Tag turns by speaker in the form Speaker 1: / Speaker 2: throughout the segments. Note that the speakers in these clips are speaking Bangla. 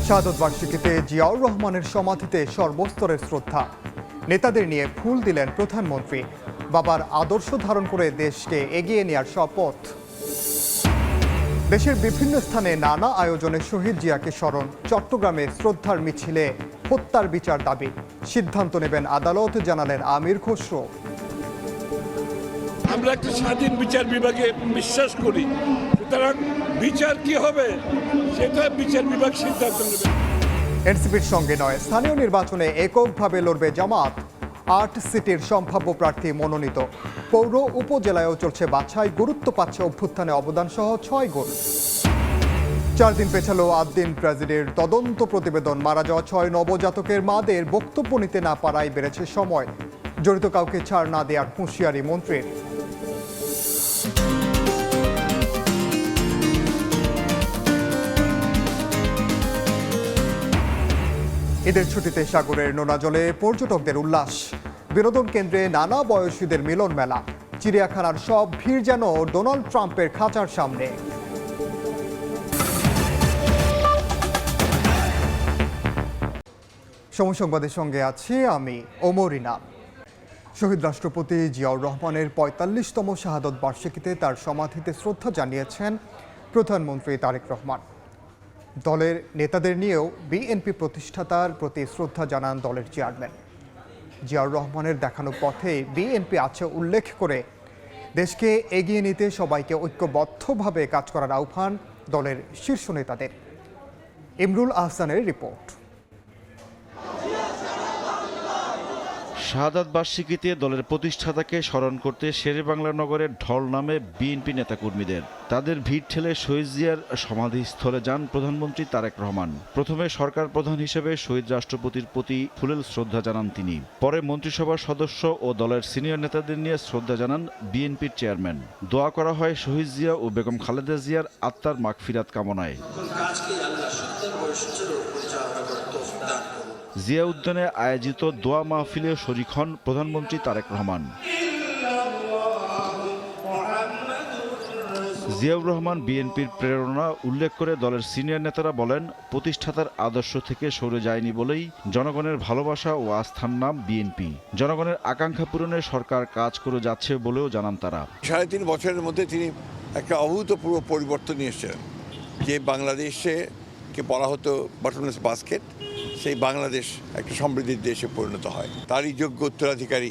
Speaker 1: শাহাদত বার্ষিকীতে জিয়াউর রহমানের সমাধিতে সর্বস্তরের শ্রদ্ধা। নেতাদের নিয়ে ফুল দিলেন প্রধানমন্ত্রী। বাবার আদর্শ ধারণ করে দেশকে এগিয়ে নেওয়ার শপথ। দেশের বিভিন্ন স্থানে নানা আয়োজনে শহীদ জিয়াকে স্মরণ। চট্টগ্রামে শ্রদ্ধার মিছিলে হত্যার বিচার দাবি। সিদ্ধান্ত নেবেন আদালত, জানালেন আমির খসরু।
Speaker 2: আমরা একটা স্বাধীন বিচার বিভাগে বিশ্বাস করি, সুতরাং বিচার কি হবে সেটা বিচার বিভাগ সিদ্ধান্ত নেবে।
Speaker 1: এনসিপির সঙ্গে নয়, স্থানীয় নির্বাচনে এককভাবে লড়বে জামাত। ৮ সিটির সম্ভাব্য প্রার্থী মনোনীত। পৌর উপজেলায়ও চলছে বাছাই। গুরুত্ব পাচ্ছে অভ্যুত্থানে অবদান সহ ৬ গোল। ৪ দিন পেছালো আদ্দিন ট্র্যাজেডির তদন্ত প্রতিবেদন। মারা যাওয়া ৬ নবজাতকের মাদের বক্তব্য নিতে না পারায় বেড়েছে সময়। জড়িত কাউকে ছাড় না দেওয়ার হুঁশিয়ারি মন্ত্রীর। ঈদের ছুটিতে সাগরের নোনা জলে পর্যটকদের উল্লাস। বিনোদন কেন্দ্রে নানা বয়সীদের মিলন মেলা। চিড়িয়াখানার সব ভিড় যেন ডোনাল্ড ট্রাম্পের খাঁচার সামনে। সময় সংবাদের সঙ্গে আছি আমি ওমর ইনাম। শহীদ রাষ্ট্রপতি জিয়াউর রহমানের ৪৫তম শাহাদত বার্ষিকীতে তার সমাধিতে শ্রদ্ধা জানিয়েছেন প্রধানমন্ত্রী তারেক রহমান। দলের নেতাদের নিয়েও বিএনপি প্রতিষ্ঠাতার প্রতি শ্রদ্ধা জানান দলের চেয়ারম্যান। জিয়াউর রহমানের দেখানো পথে বিএনপি আছে উল্লেখ করে দেশকে এগিয়ে নিতে সবাইকে ঐক্যবদ্ধভাবে কাজ করার আহ্বান দলের শীর্ষ নেতাদের। ইমরুল আহসানের রিপোর্ট।
Speaker 3: শাহাদাত বার্ষিকীতে দলের প্রতিষ্ঠাতাকে স্মরণ করতে শেরেবাংলা নগরের ঢল নামে বিএনপি নেতাকর্মীদের। তাদের ভিড় ঠেলে শহীদ জিয়ার সমাধিস্থলে যান প্রধানমন্ত্রী তারেক রহমান। প্রথমে সরকার প্রধান হিসেবে শহীদ রাষ্ট্রপতির প্রতি ফুলেল শ্রদ্ধা জানান তিনি। পরে মন্ত্রিসভার সদস্য ও দলের সিনিয়র নেতাদের নিয়ে শ্রদ্ধা জানান বিএনপির চেয়ারম্যান। দোয়া করা হয় শহীদ জিয়া ও বেগম খালেদা জিয়ার আত্মার মাগফিরাত কামনায়। জিয়া উদ্যানে আয়োজিত দোয়া মাহফিলে শরীক হন প্রধানমন্ত্রী তারেক রহমান। জিয়াউর রহমান বিএনপির প্রেরণা উল্লেখ করে দলের সিনিয়র নেতারা বলেন, প্রতিষ্ঠাতার আদর্শ থেকে সরে যায়নি বলেই জনগণের ভালোবাসা ও আস্থার নাম বিএনপি। জনগণের আকাঙ্ক্ষা পূরণে সরকার কাজ করে যাচ্ছে বলেও জানান তারা।
Speaker 4: ৩.৫ বছরের মধ্যে তিনি একটা অভূতপূর্ব পরিবর্তন নিয়ে এসেছেন। যে বাংলাদেশে কে বলা হতো বটমলেস বাস্কেট, সেই বাংলাদেশ একটা সমৃদ্ধির দেশে পরিণত হয়। তারই যোগ্য উত্তরাধিকারী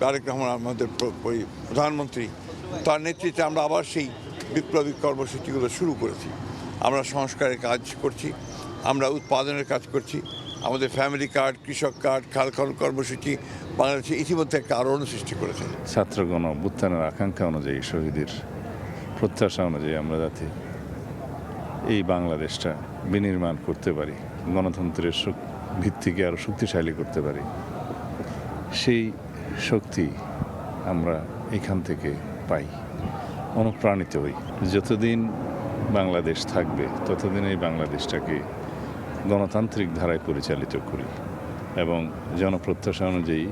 Speaker 4: তারেক রহমান আমাদের প্রধানমন্ত্রী। তার নেতৃত্বে আমরা আবার সেই বিপ্লবী কর্মসূচিগুলো শুরু করেছি। আমরা সংস্কারের কাজ করছি, আমরা উৎপাদনের কাজ করছি। আমাদের ফ্যামিলি কার্ড, কৃষক কার্ড, খাল কর্মসূচি বাংলাদেশে ইতিমধ্যে একটা আলোড়ন সৃষ্টি করেছে।
Speaker 5: ছাত্রগণ অভ্যুত্থানের আকাঙ্ক্ষা অনুযায়ী, শহীদের প্রত্যাশা অনুযায়ী আমরা যাতে এই বাংলাদেশটা বিনির্মাণ করতে পারি, গণতন্ত্রের ভিত্তিকে আরও শক্তিশালী করতে পারি, সেই শক্তি আমরা এখান থেকে পাই, অনুপ্রাণিত হই। যতদিন বাংলাদেশ থাকবে ততদিন এই বাংলাদেশটাকে গণতান্ত্রিক ধারায় পরিচালিত করি এবং জনপ্রত্যাশা অনুযায়ী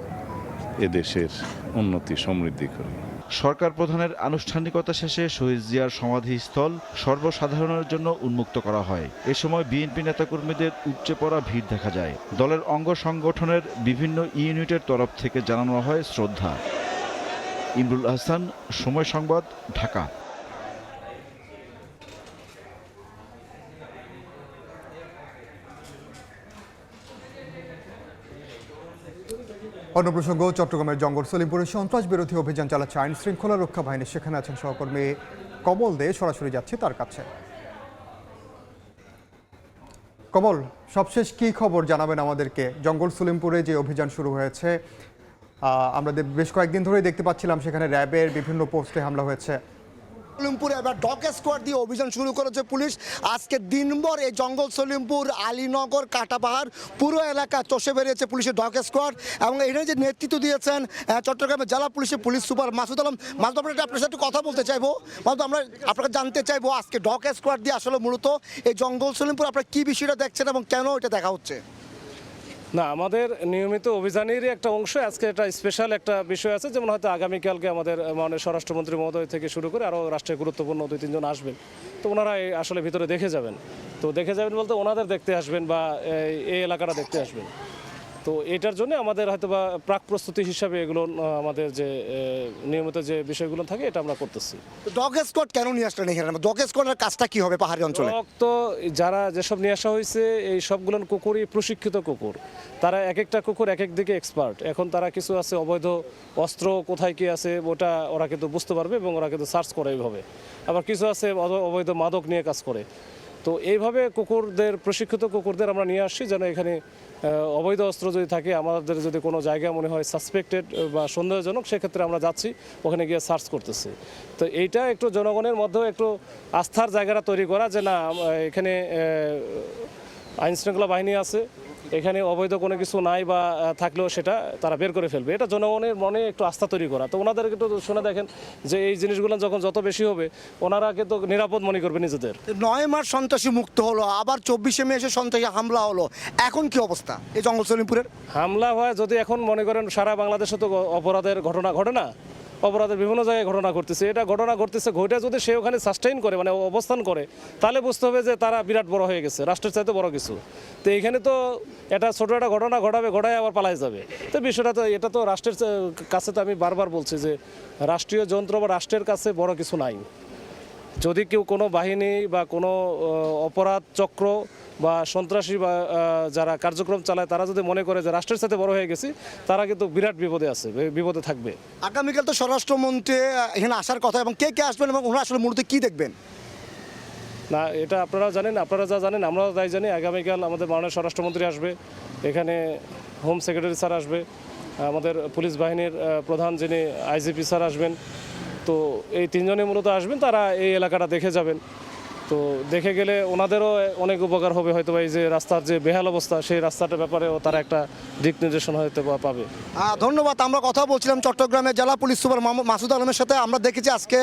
Speaker 5: এদেশের উন্নতি সমৃদ্ধি করি।
Speaker 3: সরকার প্রধানের আনুষ্ঠানিকতা শেষে শহীদ জিয়ার সমাধিস্থল সর্বসাধারণের জন্য উন্মুক্ত করা হয়। এ সময় বিএনপি নেতাকর্মীদের উপচে পড়া ভিড় দেখা যায়। দলের অঙ্গ সংগঠনের বিভিন্ন ইউনিটের তরফ থেকে জানানো হয় শ্রদ্ধা। ইমরুল আহসান, সময় সংবাদ, ঢাকা।
Speaker 1: অন্য প্রসঙ্গ, চট্টগ্রামের জঙ্গল সলিমপুরে সন্ত্রাস বিরোধী অভিযান চালাচ্ছে আইন শৃঙ্খলা রক্ষা বাহিনী। সেখানে আছেন সহকর্মী কমল দে, সরাসরি যাচ্ছে তার কাছে। কমল, সবশেষ কি খবর জানাবেন আমাদেরকে? জঙ্গল সলিমপুরে যে অভিযান শুরু হয়েছে, আমরা বেশ কয়েকদিন ধরেই দেখতে পাচ্ছিলাম সেখানে র্যাবের বিভিন্ন পোস্টে হামলা হয়েছে।
Speaker 6: সলিমপুরে এবার ডগ স্কোয়াড দিয়ে অভিযান শুরু করেছে পুলিশ। আজকে দিনভর এই জঙ্গল সলিমপুর, আলীনগর, কাটাপাহাড় পুরো এলাকা চষে বেরিয়েছে পুলিশের ডগ স্কোয়াড। এবং এখানে যে নেতৃত্ব দিয়েছেন চট্টগ্রামের জেলা পুলিশের পুলিশ সুপার মাসুদ আলম। মাসুদ আলম, আপনার সাথে কথা বলতে চাইবো। মাসুদ, আমরা আপনাকে জানতে চাইবো আজকে ডগ স্কোয়াড দিয়ে আসলে মূলত এই জঙ্গল সলিমপুর আপনারা কী বিষয়টা দেখছেন এবং কেন এটা দেখা হচ্ছে?
Speaker 7: না, আমাদের নিয়মিত অভিযানেরই একটা অংশ। আজকে একটা স্পেশাল একটা বিষয় আছে, যেমন হয়তো আগামীকালকে আমাদের মাননীয় স্বরাষ্ট্রমন্ত্রী মহোদয় থেকে শুরু করে আরও রাষ্ট্রের গুরুত্বপূর্ণ 2-3 জন আসবেন, তো ওনারা আসলে ভিতরে দেখে যাবেন। তো দেখে যাবেন বলতে ওনাদের দেখতে আসবেন বা এই এলাকাটা দেখতে আসবেন। তো এটার জন্য আমাদের হয়তো বা প্রাক প্রস্তুতি হিসাবে এগুলো আমাদের যে নিয়মিত যে বিষয়গুলো থাকে এটা আমরা করতেছি।
Speaker 6: ডগ স্কোয়াড কেন নিয়ে আসলেন এখানে? ডগ স্কোয়াডের কাজটা কি হবে পাহাড়ি অঞ্চলে?
Speaker 7: তো যারা যেসব নিয়ে আসা হয়েছে এই সবগুলো কুকুরই প্রশিক্ষিত কুকুর, তারা এক একটা কুকুর এক এক দিকে এক্সপার্ট। এখন তারা কিছু আছে অবৈধ অস্ত্র কোথায় কি আছে ওটা ওরা কিন্তু বুঝতে পারবে এবং ওরা কিন্তু সার্চ করে এইভাবে। আবার কিছু আছে অবৈধ মাদক নিয়ে কাজ করে। তো এইভাবে কুকুরদের প্রশিক্ষিত কুকুরদের আমরা নিয়ে আসছি যেন এখানে অবৈধ অস্ত্র যদি থাকে, আমাদের যদি কোনো জায়গা মনে হয় সাসপেক্টেড বা সন্দেহজনক, সেক্ষেত্রে আমরা যাচ্ছি ওখানে গিয়ে সার্চ করতেছি। তো এইটা একটু জনগণের মধ্যেও একটু আস্থার জায়গাটা তৈরি করা যে না এখানে আইনশৃঙ্খলা বাহিনী আছে, এখানে অবৈধ কোনো কিছু নাই বা থাকলেও সেটা তারা বের করে ফেলবে। এটা জনগণের মনে একটু আস্থা তৈরি করা। তো ওনাদেরকে একটু শুনে দেখেন যে এই জিনিসগুলো যখন যত বেশি হবে ওনারা কিন্তু নিরাপদ মনে করবে নিজেদের।
Speaker 6: 9 মার্চ সন্ত্রাসী মুক্ত হলো, আবার 24শে মে এসে সন্ত্রাসী হামলা হলো, এখন কি অবস্থা এই জঙ্গল সলিমপুরের?
Speaker 7: হামলা হয় যদি এখন মনে করেন সারা বাংলাদেশে তো অপরাধের ঘটনা ঘটে না, অপরাধের বিভিন্ন জায়গায় ঘটনা ঘটতেছে। এটা ঘটনা ঘটতেছে ঘটে যদি সে ওখানে সাস্টেইন করে মানে অবস্থান করে, তাহলে বুঝতে হবে যে তারা বিরাট বড় হয়ে গেছে, রাষ্ট্রের চাইতে বড় কিছু। তো এইখানে তো এটা ছোট একটা ঘটনা ঘটায় আবার পালাই যাবে। তো বিষয়টা তো এটা তো রাষ্ট্রের কাছে, তো আমি বারবার বলছি যে রাষ্ট্রীয় যন্ত্র বা রাষ্ট্রের কাছে বড় কিছু নাই। যদি কেউ কোনো বাহিনী বা কোনো অপরাধ চক্র বা সন্ত্রাসী বা যারা কার্যক্রম চালায় তারা যদি মনে করে যে রাষ্ট্রের সাথে বড় হয়ে গেছি, তারা কিন্তু বিরাট বিপদে আছে, বিপদে থাকবে।
Speaker 6: আগামীকাল তো স্বরাষ্ট্রমন্ত্রী এখানে আসার কথা, এবং কে কে আসবেন এবং ওনারা আসলে মূলত কি দেখবেন?
Speaker 7: না এটা আপনারা জানেন, আপনারা যা জানেন আমরাও তাই জানি। আগামীকাল আমাদের মাননীয় স্বরাষ্ট্রমন্ত্রী আসবে, এখানে হোম সেক্রেটারি স্যার আসবে, আমাদের পুলিশ বাহিনীর প্রধান যিনি আইজিপি স্যার আসবেন। তো এই তিনজনই মূলত আসবেন, তারা এই এলাকাটা দেখে যাবেন। তো দেখে গেলে ওনাদেরও অনেক উপকার হবে, হয়তো এই যে রাস্তার যে বেহাল অবস্থা সেই রাস্তাটার ব্যাপারেও তারা একটা দিক নির্দেশনা হয়তো পাবে।
Speaker 6: ধন্যবাদ। আমরা কথা বলছিলাম চট্টগ্রামের জেলা পুলিশ সুপার মাসুদ আলমের সাথে। আমরা দেখেছি আজকে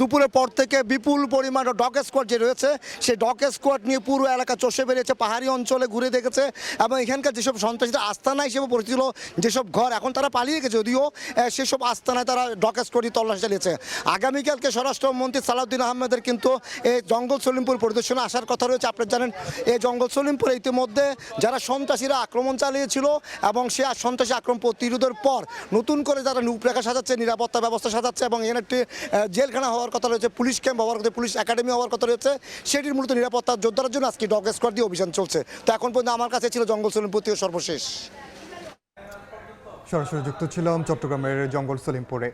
Speaker 6: দুপুরের পর থেকে বিপুল পরিমাণ ডগ স্কোয়াড যে রয়েছে সেই ডগ স্কোয়াড নিয়ে পুরো এলাকা চষে বেরিয়েছে, পাহাড়ি অঞ্চলে ঘুরে দেখেছে এবং এখানকার যেসব সন্ত্রাসীদের আস্তানা হিসেবে পরিচিত যেসব ঘর, এখন তারা পালিয়ে গেছে যদিও, সেসব আস্তানায় তারা ডগ স্কোয়াডই তল্লাশি চালিয়েছে। আগামীকালকে স্বরাষ্ট্রমন্ত্রী সালাউদ্দিন আহমেদের কিন্তু এই জঙ্গল সলিমপুর পরিদর্শনে আসার কথা রয়েছে। আপনারা জানেন এই জঙ্গল সলিমপুরে ইতিমধ্যে যারা সন্ত্রাসীরা আক্রমণ চালিয়েছিল এবং সে সন্ত্রাসী আক্রমণ প্রতিরোধের পর নতুন করে যারা রূপরেখা সাজাচ্ছে, নিরাপত্তা ব্যবস্থা সাজাচ্ছে এবং এখানে একটি জেলখানা হওয়ার কথা রয়েছে, পুলিশ ক্যাম্প হওয়ার কথা, পুলিশ একাডেমি হওয়ার কথা রয়েছে, সেটির মূলত নিরাপত্তা জোরদারের জন্য আজকে ডগ স্কোয়াড দিয়ে অভিযান চলছে। তো এখন পর্যন্ত আমার কাছে ছিল জঙ্গল সলিমপুর থেকে সর্বশেষ।
Speaker 1: সরাসরি যুক্ত ছিলাম চট্টগ্রামের জঙ্গল সলিমপুরে।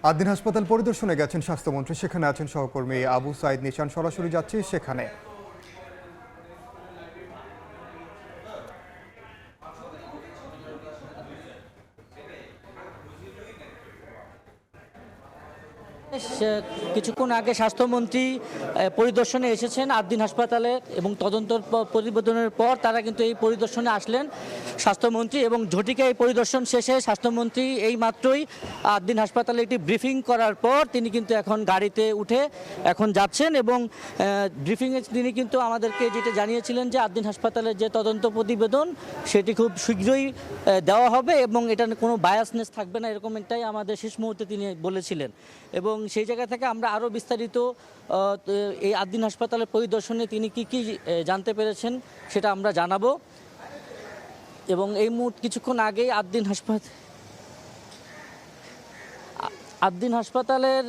Speaker 1: আদ্দিন হাসপাতাল পরিদর্শনে গেছেন স্বাস্থ্যমন্ত্রী, সেখানে আছেন সহকর্মী আবু সাইদ নিশান। সরাসরি যাচ্ছি সেখানে।
Speaker 8: কিছুক্ষণ আগে স্বাস্থ্যমন্ত্রী পরিদর্শনে এসেছেন আদ্দিন হাসপাতালে এবং তদন্ত প্রতিবেদনের পর তারা কিন্তু এই পরিদর্শনে আসলেন স্বাস্থ্যমন্ত্রী, এবং ঝটিকা এই পরিদর্শন শেষে স্বাস্থ্যমন্ত্রী এই মাত্রই আদ্দিন হাসপাতালে একটি ব্রিফিং করার পর তিনি কিন্তু এখন গাড়িতে উঠে এখন যাচ্ছেন এবং ব্রিফিংয়ে তিনি কিন্তু আমাদেরকে যেটা জানিয়েছিলেন যে আদ্দিন হাসপাতালের যে তদন্ত প্রতিবেদন সেটি খুব শীঘ্রই দেওয়া হবে এবং এটা কোনো বায়াসনেস থাকবে না, এরকম একটাই আমাদের শেষ মুহূর্তে তিনি বলেছিলেন। এবং সেই জায়গা থেকে আমরা আরও বিস্তারিত এই আদ্দিন হাসপাতালের পরিদর্শনে তিনি কি জানতে পেরেছেন সেটা আমরা জানাবো। এবং এই মুহূর্তে কিছুক্ষণ আগেই আদ্দিন হাসপাতালের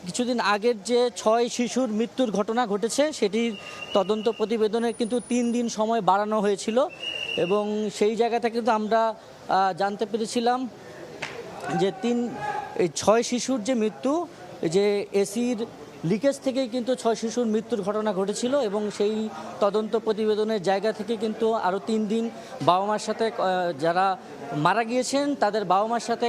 Speaker 8: কিছুদিন আগের যে 6 শিশুর মৃত্যুর ঘটনা ঘটেছে সেটির তদন্ত প্রতিবেদনের কিন্তু 3 দিন সময় বাড়ানো হয়েছিল এবং সেই জায়গা থেকে কিন্তু আমরা জানতে পেরেছিলাম যে 6 শিশুর যে মৃত্যু, যে এসির লিকেজ থেকেই কিন্তু 6 শিশুর মৃত্যুর ঘটনা ঘটেছিল এবং সেই তদন্ত প্রতিবেদনের জায়গা থেকে কিন্তু আরও 3 দিন বাবা মার সাথে যারা মারা গিয়েছেন তাদের বাবা মার সাথে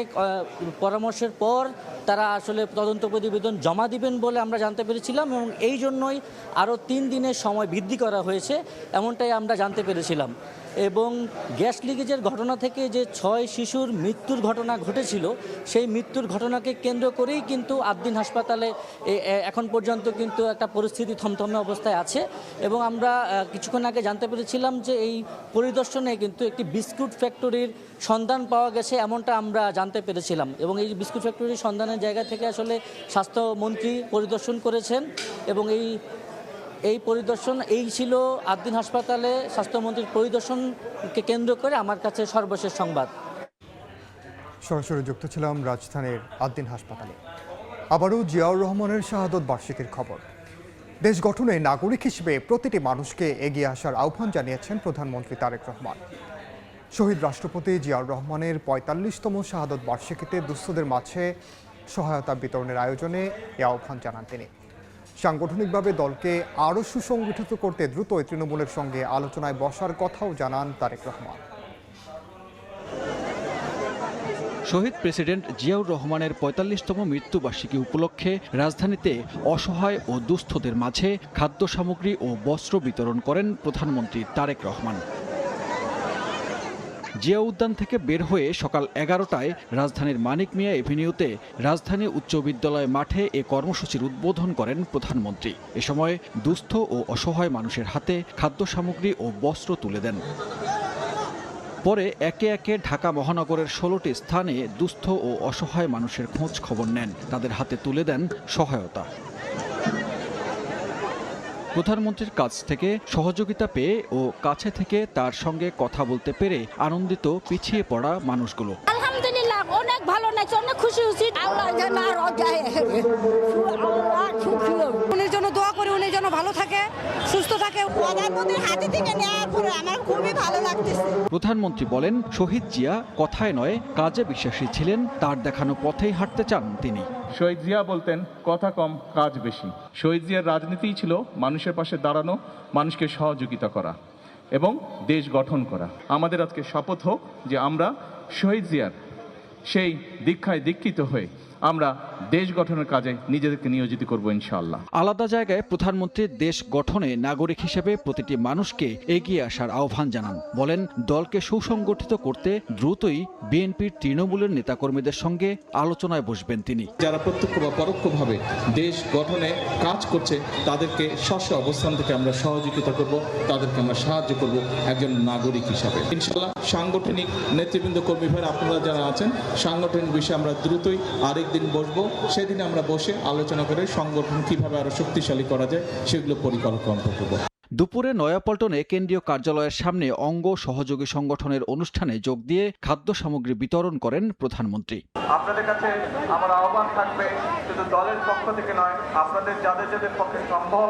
Speaker 8: পরামর্শের পর তারা আসলে তদন্ত প্রতিবেদন জমা দিবেন বলে আমরা জানতে পেরেছিলাম এবং এই জন্যই আরও 3 দিনের সময় বৃদ্ধি করা হয়েছে এমনটাই আমরা জানতে পেরেছিলাম। এবং গ্যাস লিকেজের ঘটনা থেকে যে 6 শিশুর মৃত্যুর ঘটনা ঘটেছিল সেই মৃত্যুর ঘটনাকে কেন্দ্র করেই কিন্তু আদ্দিন হাসপাতালে এখন পর্যন্ত কিন্তু একটা পরিস্থিতি থমথমে অবস্থায় আছে এবং আমরা কিছুক্ষণ আগে জানতে পেরেছিলাম যে এই পরিদর্শনে কিন্তু একটি বিস্কুট ফ্যাক্টরির সন্ধান পাওয়া গেছে এমনটা আমরা জানতে পেরেছিলাম এবং এই বিস্কুট ফ্যাক্টরির সন্ধানের জায়গা থেকে আসলে স্বাস্থ্যমন্ত্রী পরিদর্শন করেছেন এবং এই এই পরিদর্শন এই ছিল আদ্দিন হাসপাতালে স্বাস্থ্যমন্ত্রীর পরিদর্শনকে কেন্দ্র করে আমার কাছে সর্বশেষ সংবাদ।
Speaker 1: সরাসরি যুক্ত ছিলাম রাজধানীর আদ্দিন হাসপাতালে। আবারও জিয়াউর রহমানের শাহাদত বার্ষিকীর খবর। দেশ গঠনে নাগরিক হিসেবে প্রতিটি মানুষকে এগিয়ে আসার আহ্বান জানিয়েছেন প্রধানমন্ত্রী তারেক রহমান। শহীদ রাষ্ট্রপতি জিয়াউর রহমানের ৪৫তম শাহাদত বার্ষিকীতে দুস্থদের মাঝে সহায়তা বিতরণের আয়োজনে এ আহ্বান জানান তিনি। সাংগঠনিকভাবে দলকে আরও সুসংগঠিত করতে দ্রুতই তৃণমূলের সঙ্গে আলোচনায় বসার কথাও জানান তারেক রহমান।
Speaker 9: শহীদ প্রেসিডেন্ট জিয়াউর রহমানের ৪৫তম মৃত্যুবার্ষিকী উপলক্ষে রাজধানীতে অসহায় ও দুস্থদের মাঝে খাদ্য সামগ্রী ও বস্ত্র বিতরণ করেন প্রধানমন্ত্রী তারেক রহমান। জিয়া উদ্যান থেকে বের হয়ে সকাল ১১টায় রাজধানীর মানিক মিয়া এভিনিউতে রাজধানী উচ্চ বিদ্যালয় মাঠে এ কর্মসূচির উদ্বোধন করেন প্রধানমন্ত্রী। এ সময় দুস্থ ও অসহায় মানুষের হাতে খাদ্য সামগ্রী ও বস্ত্র তুলে দেন। পরে একে একে ঢাকা মহানগরের ১৬টি স্থানে দুস্থ ও অসহায় মানুষের খোঁজ খবর নেন, তাদের হাতে তুলে দেন সহায়তা। প্রধানমন্ত্রীর কাছ থেকে সহযোগিতা পেয়ে ও কাছে থেকে তার সঙ্গে কথা বলতে পেরে আনন্দিত পিছিয়ে পড়া মানুষগুলো।
Speaker 10: আলহামদুলিল্লাহ, অনেক ভালো লাগছে, অনেক খুশি হয়েছি। আল্লাহ যেন আরো যায়,
Speaker 11: উনির জন্য দোয়া করি, উনি যেন ভালো থাকে, সুস্থ থাকে।
Speaker 10: প্রধানমন্ত্রীর হাতে থেকে নেওয়ার পরে আমার খুবই ভালো লাগতেছে।
Speaker 9: প্রধানমন্ত্রী বলেন, শহীদ জিয়া কথায় নয় কাজে বিশ্বাসী ছিলেন, তার দেখানো পথেই হাঁটতে চান তিনি।
Speaker 12: শহীদ জিয়া বলতেন কথা কম কাজ বেশি। শহীদ জিয়ার রাজনীতিই ছিল মানুষের পাশে দাঁড়ানো, মানুষকে সহযোগিতা করা এবং দেশ গঠন করা। আমাদের আজকে শপথ হোক যে আমরা শহীদ জিয়ার সেই দীক্ষায় দীক্ষিত হয়ে আমরা দেশ গঠনের কাজে নিজেদেরকে নিয়োজিত করব ইনশাআল্লাহ।
Speaker 9: আলাদা জায়গায় প্রধানমন্ত্রী দেশ গঠনে নাগরিক হিসেবে প্রতিটি মানুষকে এগিয়ে আসার আহ্বান জানান। বলেন, দলকে সুসংগঠিত করতে দ্রুতই বিএনপির তৃণমূলের নেতাকর্মীদের সঙ্গে আলোচনায় বসবেন তিনি।
Speaker 12: যারা প্রত্যক্ষ বা পরোক্ষভাবে দেশ গঠনে কাজ করছে তাদেরকে স্ব অবস্থান থেকে আমরা সহযোগিতা করব, তাদেরকে আমরা সাহায্য করব একজন নাগরিক হিসাবে ইনশাআল্লাহ। সাংগঠনিক নেতৃবৃন্দ কর্মী ভাই আপনারা যারা আছেন, সাংগঠনিক বিষয়ে আমরা দ্রুতই দিন বসবো, সেদিন আমরা বসে আলোচনা করে সংগঠন কিভাবে আরো শক্তিশালী করা যায় সেগুলো পরিকল্পনা করব।
Speaker 9: দুপুরে নয়াপল্টনে কেন্দ্রীয় কার্যালয়ের সামনে অঙ্গ সহযোগী সংগঠনের অনুষ্ঠানে যোগ দিয়ে খাদ্য সামগ্রী বিতরণ করেন প্রধানমন্ত্রী।
Speaker 12: আপনাদের কাছে আমার আহ্বান থাকবে, শুধু দলের পক্ষ থেকে নয়, আপনাদের যাদের যাদের পক্ষে সম্ভব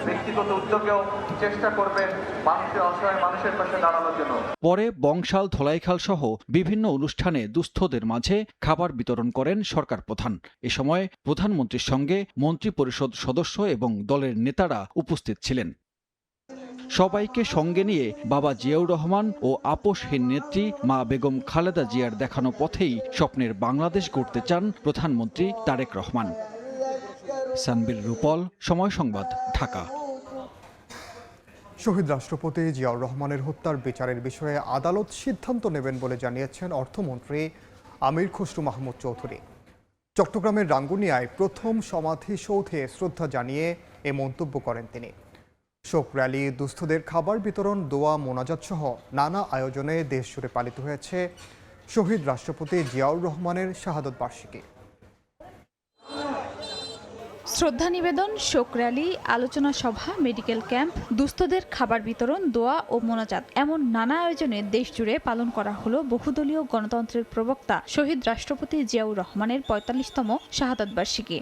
Speaker 12: ব্যক্তিগত উদ্যোগেও চেষ্টা করবেন মানুষের অসহায় মানুষের পাশে দাঁড়ানোর জন্য।
Speaker 9: পরে বংশাল, ধোলাইখাল সহ বিভিন্ন অনুষ্ঠানে দুস্থদের মাঝে খাবার বিতরণ করেন সরকার প্রধান। এ সময় প্রধানমন্ত্রীর সঙ্গে মন্ত্রী পরিষদ সদস্য এবং দলের নেতারা উপস্থিত ছিলেন। সবাইকে সঙ্গে নিয়ে বাবা জিয়াউর রহমান ও আপোষহীন নেত্রী মা বেগম খালেদা জিয়ার দেখানো পথেই স্বপ্নের বাংলাদেশ গড়তে চান প্রধানমন্ত্রী তারেক রহমান। সানবির রূপল, সময় সংবাদ, ঢাকা।
Speaker 1: শহীদ রাষ্ট্রপতি জিয়াউর রহমানের হত্যার বিচারের বিষয়ে আদালত সিদ্ধান্ত নেবেন বলে জানিয়েছেন অর্থমন্ত্রী আমির খসরু মাহমুদ চৌধুরী। চট্টগ্রামের রাঙ্গুনিয়ায় প্রথম সমাধিসৌধে শ্রদ্ধা জানিয়ে এ মন্তব্য করেন তিনি। শোক র্যালি, দুস্থদের খাবার বিতরণ, দোয়া, মোনাজাত সহ নানা আয়োজনে দেশজুড়ে পালিত হয়েছে শহীদ রাষ্ট্রপতি জিয়াউর রহমানের শাহাদত বার্ষিকী।
Speaker 11: শ্রদ্ধা নিবেদন, শোক র্যালি, আলোচনা সভা, মেডিকেল ক্যাম্প, দুস্থদের খাবার বিতরণ, দোয়া ও মোনাজাত, এমন নানা আয়োজনে দেশজুড়ে পালন করা হলো বহুদলীয় গণতন্ত্রের প্রবক্তা শহীদ রাষ্ট্রপতি জিয়াউর রহমানের ৪৫তম শাহাদত বার্ষিকী।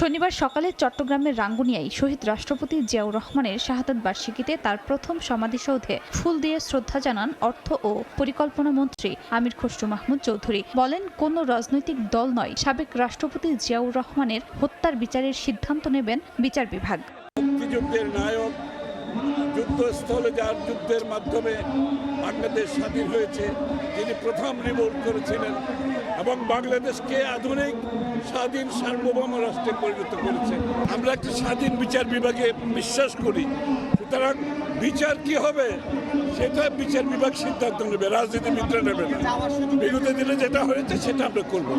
Speaker 11: শনিবার সকালে চট্টগ্রামের রাঙ্গুনিয়ায় শহীদ রাষ্ট্রপতি জিয়াউর রহমানের শাহাদত বার্ষিকীতে তার প্রথম সমাধিসৌধে ফুল দিয়ে শ্রদ্ধা জানান অর্থ ও পরিকল্পনা মন্ত্রী আমির খসরু মাহমুদ চৌধুরী। বলেন, কোন রাজনৈতিক দল নয়, সাবেক রাষ্ট্রপতি জিয়াউর রহমানের হত্যার বিচারের সিদ্ধান্ত নেবেন বিচার বিভাগ।
Speaker 2: মুক্তিযুদ্ধের নায়ক, যুদ্ধস্থলে যার যুদ্ধের মাধ্যমে বাংলাদেশ স্বাধীন হয়েছে, যিনি প্রথম রিভোল্ট করেছিলেন এবং বাংলাদেশকে আধুনিক স্বাধীন সার্বভৌম রাষ্ট্রে পরিণত করেছে। আমরা একটি স্বাধীন বিচার বিভাগে বিশ্বাস করি, সুতরাং বিচার কি হবে সেটা বিচার বিভাগ সিদ্ধান্ত নেবে, রাজনীতিবিদরা নেবে না। বিগত দিনে যেটা হয়েছে সেটা আমরা করব।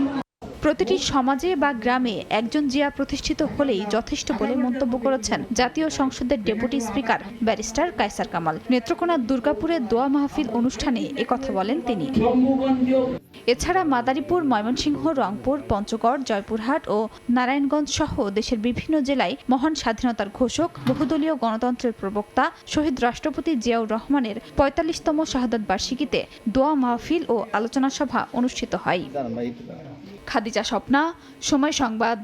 Speaker 11: প্রতিটি সমাজে বা গ্রামে একজন জিয়া প্রতিষ্ঠিত হলেই যথেষ্ট বলে মন্তব্য করেছেন জাতীয় সংসদের deputy speaker barrister Kaiser Kamal. নেত্রকোনার দুর্গাপুরে দোয়া মাহফিল অনুষ্ঠানে একথা বলেন তিনি। এছাড়া মাদারীপুর, ময়মনসিংহ, রংপুর, পঞ্চগড়, জয়পুরহাট ও নারায়ণগঞ্জ সহ দেশের বিভিন্ন জেলায় মহান স্বাধীনতার ঘোষক, বহুদলীয় গণতন্ত্রের প্রবক্তা শহীদ রাষ্ট্রপতি জিয়াউর রহমানের ৪৫তম শাহাদাত বার্ষিকীতে দোয়া মাহফিল ও আলোচনা সভা অনুষ্ঠিত হয়। খাদিজা স্বপ্না, সময় সংবাদ।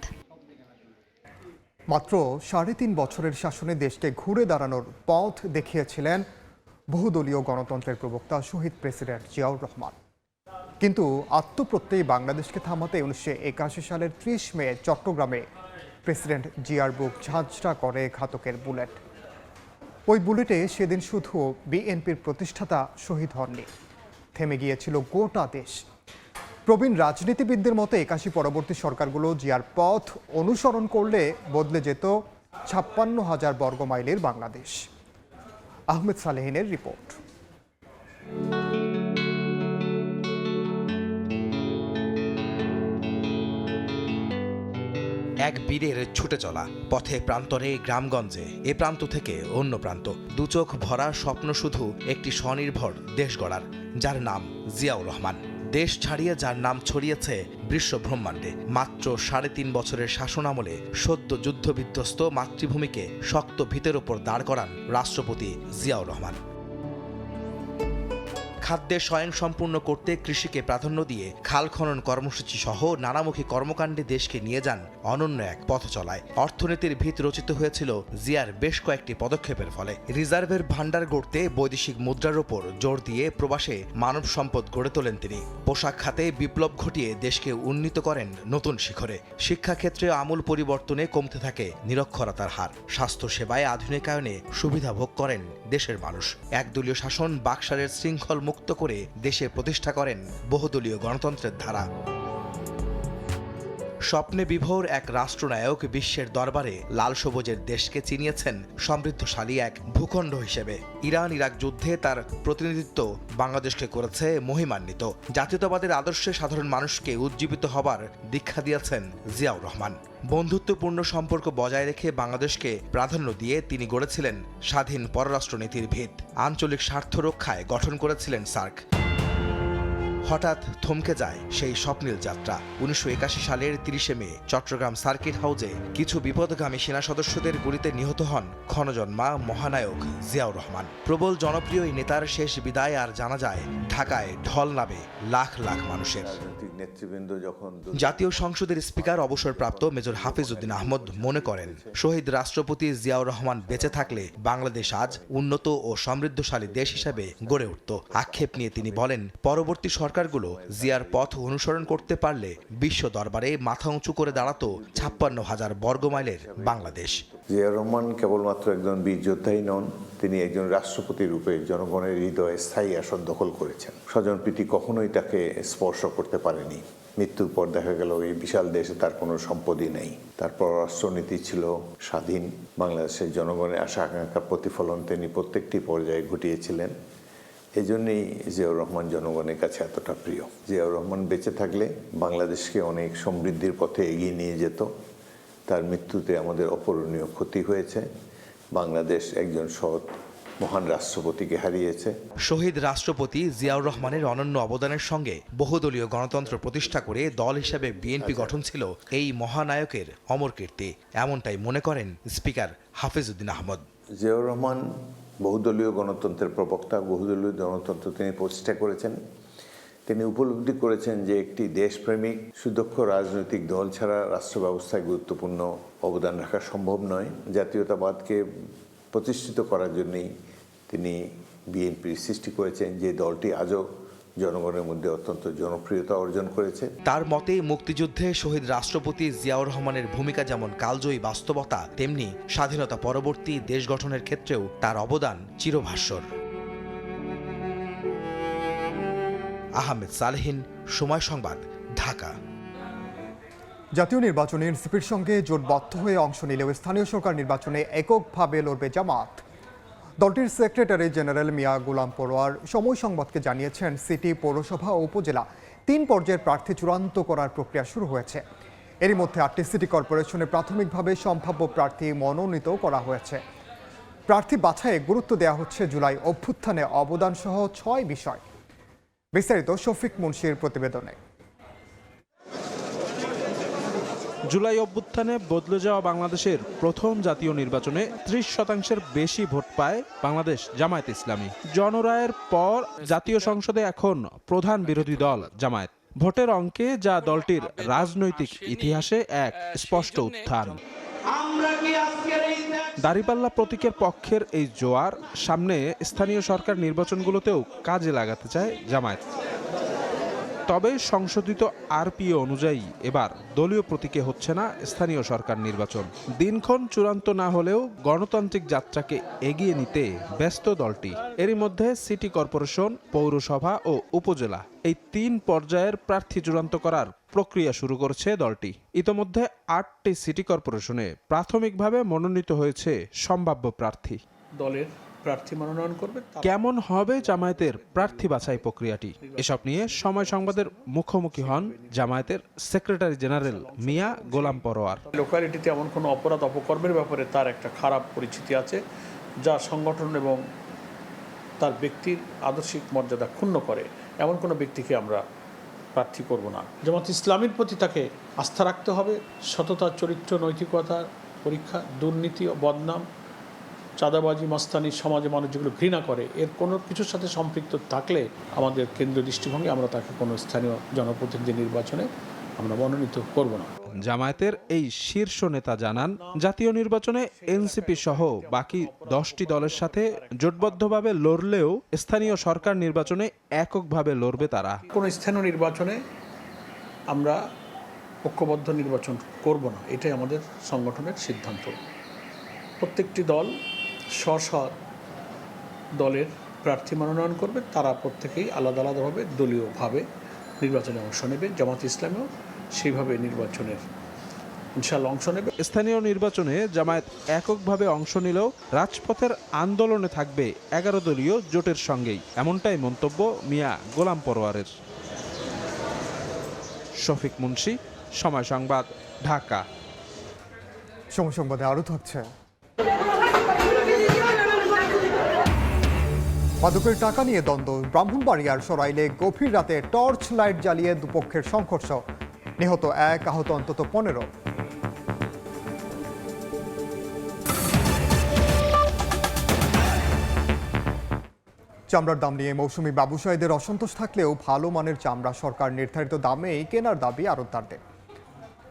Speaker 1: মাত্র ৩.৫ বছরের শাসনে দেশকে ঘুরে দাঁড়ানোর পথ দেখিয়েছিলেন বহুদলীয় গণতন্ত্রের প্রবক্তা শহীদ প্রেসিডেন্ট জিয়াউর রহমান। কিন্তু আত্মপ্রত্যয়ী বাংলাদেশকে থামাতে ১৯৮১ সালের ৩০ মে চট্টগ্রামে প্রেসিডেন্ট জিয়ার বুক ঝাঁঝরা করে ঘাতকের বুলেট। ওই বুলেটে সেদিন শুধু বিএনপির প্রতিষ্ঠাতা শহীদ হননি, থেমে গিয়েছিল গোটা দেশ। প্রবীণ রাজনীতিবিদদের মতো ৮১ পরবর্তী সরকারগুলো জিয়ার পথ অনুসরণ করলে বদলে যেত ৫৬,০০০ বর্গমাইলের বাংলাদেশ। আহমেদ সালেহিনের রিপোর্ট।
Speaker 13: এক বীরের ছুটে চলা পথে, প্রান্তরে, গ্রামগঞ্জে, এ প্রান্ত থেকে অন্য প্রান্ত, দুচোখ ভরা স্বপ্ন শুধু একটি স্বনির্ভর দেশ গড়ার, যার নাম জিয়াউর রহমান। দেশ ছাড়িয়ে যার নাম ছড়িয়েছে বিশ্ব ব্রহ্মাণ্ডে। মাত্র ৩.৫ বছরের শাসনামলে সদ্য যুদ্ধবিধ্বস্ত মাতৃভূমিকে শক্ত ভিতের ওপর দাঁড় করান রাষ্ট্রপতি জিয়াউর রহমান। খাদ্যে স্বয়ংসম্পূর্ণ করতে কৃষিকে প্রাধান্য দিয়ে খাল খনন কর্মসূচি সহ নানামুখী কর্মকাণ্ডে দেশকে নিয়ে যান অনন্য এক পথ চলায়। অর্থনীতির ভিত রচিত হয়েছিল জিয়ার বেশ কয়েকটি পদক্ষেপের ফলে। রিজার্ভের ভাণ্ডার গড়তে বৈদেশিক মুদ্রার ওপর জোর দিয়ে প্রবাসে মানব সম্পদ গড়ে তোলেন তিনি। পোশাক খাতে বিপ্লব ঘটিয়ে দেশকে উন্নীত করেন নতুন শিখরে। শিক্ষাক্ষেত্রে আমূল পরিবর্তনে কমতে থাকে নিরক্ষরতার হার। স্বাস্থ্যসেবায় আধুনিকায়নে সুবিধা ভোগ করেন দেশের মানুষ। একদলীয় শাসন বাকশালের শৃঙ্খল মুক্ত করে দেশে প্রতিষ্ঠা করেন বহুদলীয় গণতন্ত্রের ধারা। স্বপ্নে বিভোর এক রাষ্ট্রনায়ক বিশ্বের দরবারে লাল সবুজের দেশকে চিনিয়েছেন সমৃদ্ধশালী এক ভূখণ্ড হিসেবে। ইরান ইরাক যুদ্ধে তার প্রতিনিধিত্ব বাংলাদেশকে করেছে মহিমান্বিত। জাতীয়তাবাদের আদর্শে সাধারণ মানুষকে উজ্জীবিত হবার দীক্ষা দিয়েছেন জিয়াউর রহমান। বন্ধুত্বপূর্ণ সম্পর্ক বজায় রেখে বাংলাদেশকে প্রাধান্য দিয়ে তিনি গড়েছিলেন স্বাধীন পররাষ্ট্রনীতির ভিত। আঞ্চলিক স্বার্থ রক্ষায় গঠন করেছিলেন সার্ক। হঠাৎ থমকে যায় সেই স্বপ্নীল যাত্রা। ১৯৮১ সালের ৩০ মে চট্টগ্রাম সার্কিট হাউসে কিছু বিপদগামী সেনা সদস্যদের গুলিতে নিহত হন ক্ষণজন্মা মহানায়ক জিয়াউর রহমান। প্রবল জনপ্রিয় এই নেতার শেষ বিদায় আর জানা যায় ঢাকায় ঢল নামে লাখ লাখ মানুষের। জাতীয় সংসদের স্পিকার অবসরপ্রাপ্ত মেজর হাফিজ উদ্দিন আহমদ মনে করেন, শহীদ রাষ্ট্রপতি জিয়াউর রহমান বেঁচে থাকলে বাংলাদেশ আজ উন্নত ও সমৃদ্ধশালী দেশ হিসেবে গড়ে উঠত। আক্ষেপ নিয়ে তিনি বলেন, পরবর্তী সরকারগুলো জিয়ার পথ অনুসরণ করতে পারলে বিশ্ব দরবারে মাথা উঁচু করে দাঁড়াতো ৫৬,০০০ বর্গমাইলের বাংলাদেশ।
Speaker 14: জিয়াউর রহমান কেবলমাত্র একজন বীর যোদ্ধাই নন, তিনি একজন রাষ্ট্রপতি রূপে জনগণের হৃদয়ে স্থায়ী আসন দখল করেছেন। স্বজনপ্রীতি কখনোই তাকে স্পর্শ করতে পারেনি। মৃত্যুর পর দেখা গেল এই বিশাল দেশে তার কোনো সম্পদই নেই। তার পররাষ্ট্রনীতি ছিল স্বাধীন। বাংলাদেশের জনগণের আশা আকাঙ্ক্ষার প্রতিফলন তিনি প্রত্যেকটি পর্যায়ে ঘটিয়েছিলেন। এই জন্যই জিয়াউর রহমান জনগণের কাছে এতটা প্রিয়। জিয়াউর রহমান বেঁচে থাকলে বাংলাদেশকে অনেক সমৃদ্ধির পথে এগিয়ে নিয়ে যেত। তার মৃত্যুতে আমাদের অপূরণীয় ক্ষতি হয়েছে। বাংলাদেশ একজন সৎ মহান রাষ্ট্রপতিকে হারিয়েছে।
Speaker 13: শহীদ রাষ্ট্রপতি জিয়াউর রহমানের অনন্য অবদানের সঙ্গে বহুদলীয় গণতন্ত্র প্রতিষ্ঠা করে দল হিসেবে বিএনপি গঠন ছিল এই মহানায়কের অমর কীর্তি। এমনটাই মনে করেন স্পিকার হাফিজ উদ্দিন আহমদ।
Speaker 14: জিয়াউর রহমান বহুদলীয় গণতন্ত্রের প্রবক্তা। বহুদলীয় গণতন্ত্র তিনি প্রতিষ্ঠা করেছেন। তিনি উপলব্ধি করেছেন যে একটি দেশপ্রেমিক সুদক্ষ রাজনৈতিক দল ছাড়া রাষ্ট্র ব্যবস্থায় গুরুত্বপূর্ণ অবদান রাখা সম্ভব নয়। জাতীয়তাবাদকে প্রতিষ্ঠিত করার জন্যই তিনি বিএনপির সৃষ্টি করেছেন, যে দলটি আজও জনগণের মধ্যে অত্যন্ত জনপ্রিয়তা অর্জন করেছে।
Speaker 13: তার মতে মুক্তিযুদ্ধে শহীদ রাষ্ট্রপতি জিয়াউর রহমানের ভূমিকা যেমন কালজয়ী বাস্তবতা, তেমনি স্বাধীনতা পরবর্তী দেশ গঠনের ক্ষেত্রেও তার অবদান চিরভাস্বর। আহমেদ সালেহিন, সময় সংবাদ, ঢাকা।
Speaker 1: জাতীয় নির্বাচনে এনসিপির সঙ্গে জোটবদ্ধ হয়ে অংশ নিলেও স্থানীয় সরকার নির্বাচনে এককভাবে লড়বে জামাত। দলটির সেক্রেটারি জেনারেল মিয়া গোলাম পরোয়ার সময় সংবাদকে জানিয়েছেন, সিটি, পৌরসভা ও উপজেলা 3 পর্যায়ের প্রার্থী চূড়ান্ত করার প্রক্রিয়া শুরু হয়েছে। এরই মধ্যে 8টি সিটি কর্পোরেশনে প্রাথমিকভাবে সম্ভাব্য প্রার্থী মনোনীত করা হয়েছে। প্রার্থী বাছাইয়ে গুরুত্ব দেওয়া হচ্ছে জুলাই অভ্যুত্থানে অবদান সহ 6 বিষয়। বিস্তারিত শফিক মুন্সির প্রতিবেদনে।
Speaker 15: জুলাই অভ্যুত্থানে বদলে যাওয়া বাংলাদেশের প্রথম জাতীয় নির্বাচনে 30% বেশি ভোট পায় বাংলাদেশ জামায়াত ইসলামী। জনরায়ের পর জাতীয় সংসদে এখন প্রধান বিরোধী দল জামায়াত। ভোটের অঙ্কে যা দলটির রাজনৈতিক ইতিহাসে এক স্পষ্ট উত্থান। দাঁড়িপাল্লা প্রতীকের পক্ষের এই জোয়ার সামনে স্থানীয় সরকার নির্বাচনগুলোতেও কাজে লাগাতে চায় জামায়াত। তবে সংশোধিত আরপিও অনুযায়ী এবার দলীয় প্রতীকে হচ্ছে না স্থানীয় সরকার নির্বাচন। দিনক্ষণ চূড়ান্ত না হলেও গণতান্ত্রিক যাত্রাকে এগিয়ে নিতে ব্যস্ত দলটি। এরই মধ্যে সিটি কর্পোরেশন, পৌরসভা ও উপজেলা এই 3 পর্যায়ের প্রার্থী চূড়ান্ত করার প্রক্রিয়া শুরু করেছে দলটি। ইতোমধ্যে 8টি সিটি কর্পোরেশনে প্রাথমিকভাবে মনোনীত হয়েছে সম্ভাব্য প্রার্থী।
Speaker 16: দলের প্রার্থী মনোনয়ন করবে।
Speaker 15: কেমন হবে জামায়াতের প্রার্থী বাছাই প্রক্রিয়াটি? এসব নিয়ে সময় সংবাদের মুখোমুখি হন জামায়াতের সেক্রেটারি জেনারেল মিয়া গোলাম পরোয়ার।
Speaker 16: লোকালিটিতে এমন কোনো অপরাধ অপকর্মের ব্যাপারে তার একটা খারাপ পরিচিতি আছে, যা সংগঠন এবং তার ব্যক্তির আদর্শিক মর্যাদা ক্ষুণ্ণ করে, এমন কোনো ব্যক্তিকে আমরা প্রার্থী করব না। জামাত ইসলামীর প্রতি তাকে আস্থা রাখতে হবে। সততা, চরিত্র, নৈতিকতার পরীক্ষা, দুর্নীতি ও বদনাম, চাঁদাবাজি, মস্তানি, সমাজে মানুষ যেগুলো ঘৃণা করে, এর কোনো কিছুর সাথে সম্পৃক্ত থাকলে আমাদের কেন্দ্রীয় দৃষ্টিভঙ্গি আমরা তাকে কোনো স্থানীয় জনপ্রতিনিধি নির্বাচনে আমরা মনোনীত করব না।
Speaker 15: জামায়াতের এই শীর্ষ নেতা জানান, জাতীয় নির্বাচনে এনসিপি সহ বাকি 10টি দলের সাথে জোটবদ্ধভাবে লড়লেও স্থানীয় সরকার নির্বাচনে এককভাবে লড়বে তারা।
Speaker 16: কোনো স্থানীয় নির্বাচনে আমরা ঐক্যবদ্ধ নির্বাচন করব না, এটাই আমাদের সংগঠনের সিদ্ধান্ত। প্রত্যেকটি দল স্ব দলের প্রার্থী মনোনয়ন করবে, তারা প্রত্যেকেই আলাদা আলাদাভাবে দলীয়ভাবে নির্বাচনে অংশ নেবে। জামাত ইসলামীও সেইভাবে নির্বাচনের ইনশাআল্লাহ অংশ নেবে।
Speaker 15: স্থানীয় নির্বাচনে জামায়াত এককভাবে অংশ নিলেও রাজপথের আন্দোলনে থাকবে 11 দলীয় জোটের সঙ্গেই, এমনটাই মন্তব্য মিয়া গোলাম পরোয়ারের। শফিক মুন্সি, সময় সংবাদ, ঢাকা।
Speaker 1: সময় সংবাদে আরও থাকছে। মাদকের টাকা নিয়ে দ্বন্দ্ব। ব্রাহ্মণবাড়িয়ার সরাইলে গভীর রাতে টর্চ লাইট জ্বালিয়ে দুপক্ষের সংঘর্ষ, নিহত 1, আহত অন্তত 15। চামড়ার দাম নিয়ে মৌসুমি ব্যবসায়ীদের অসন্তোষ থাকলেও ভালো মানের চামড়া সরকার নির্ধারিত দামেই কেনার দাবি আড়তদারদের।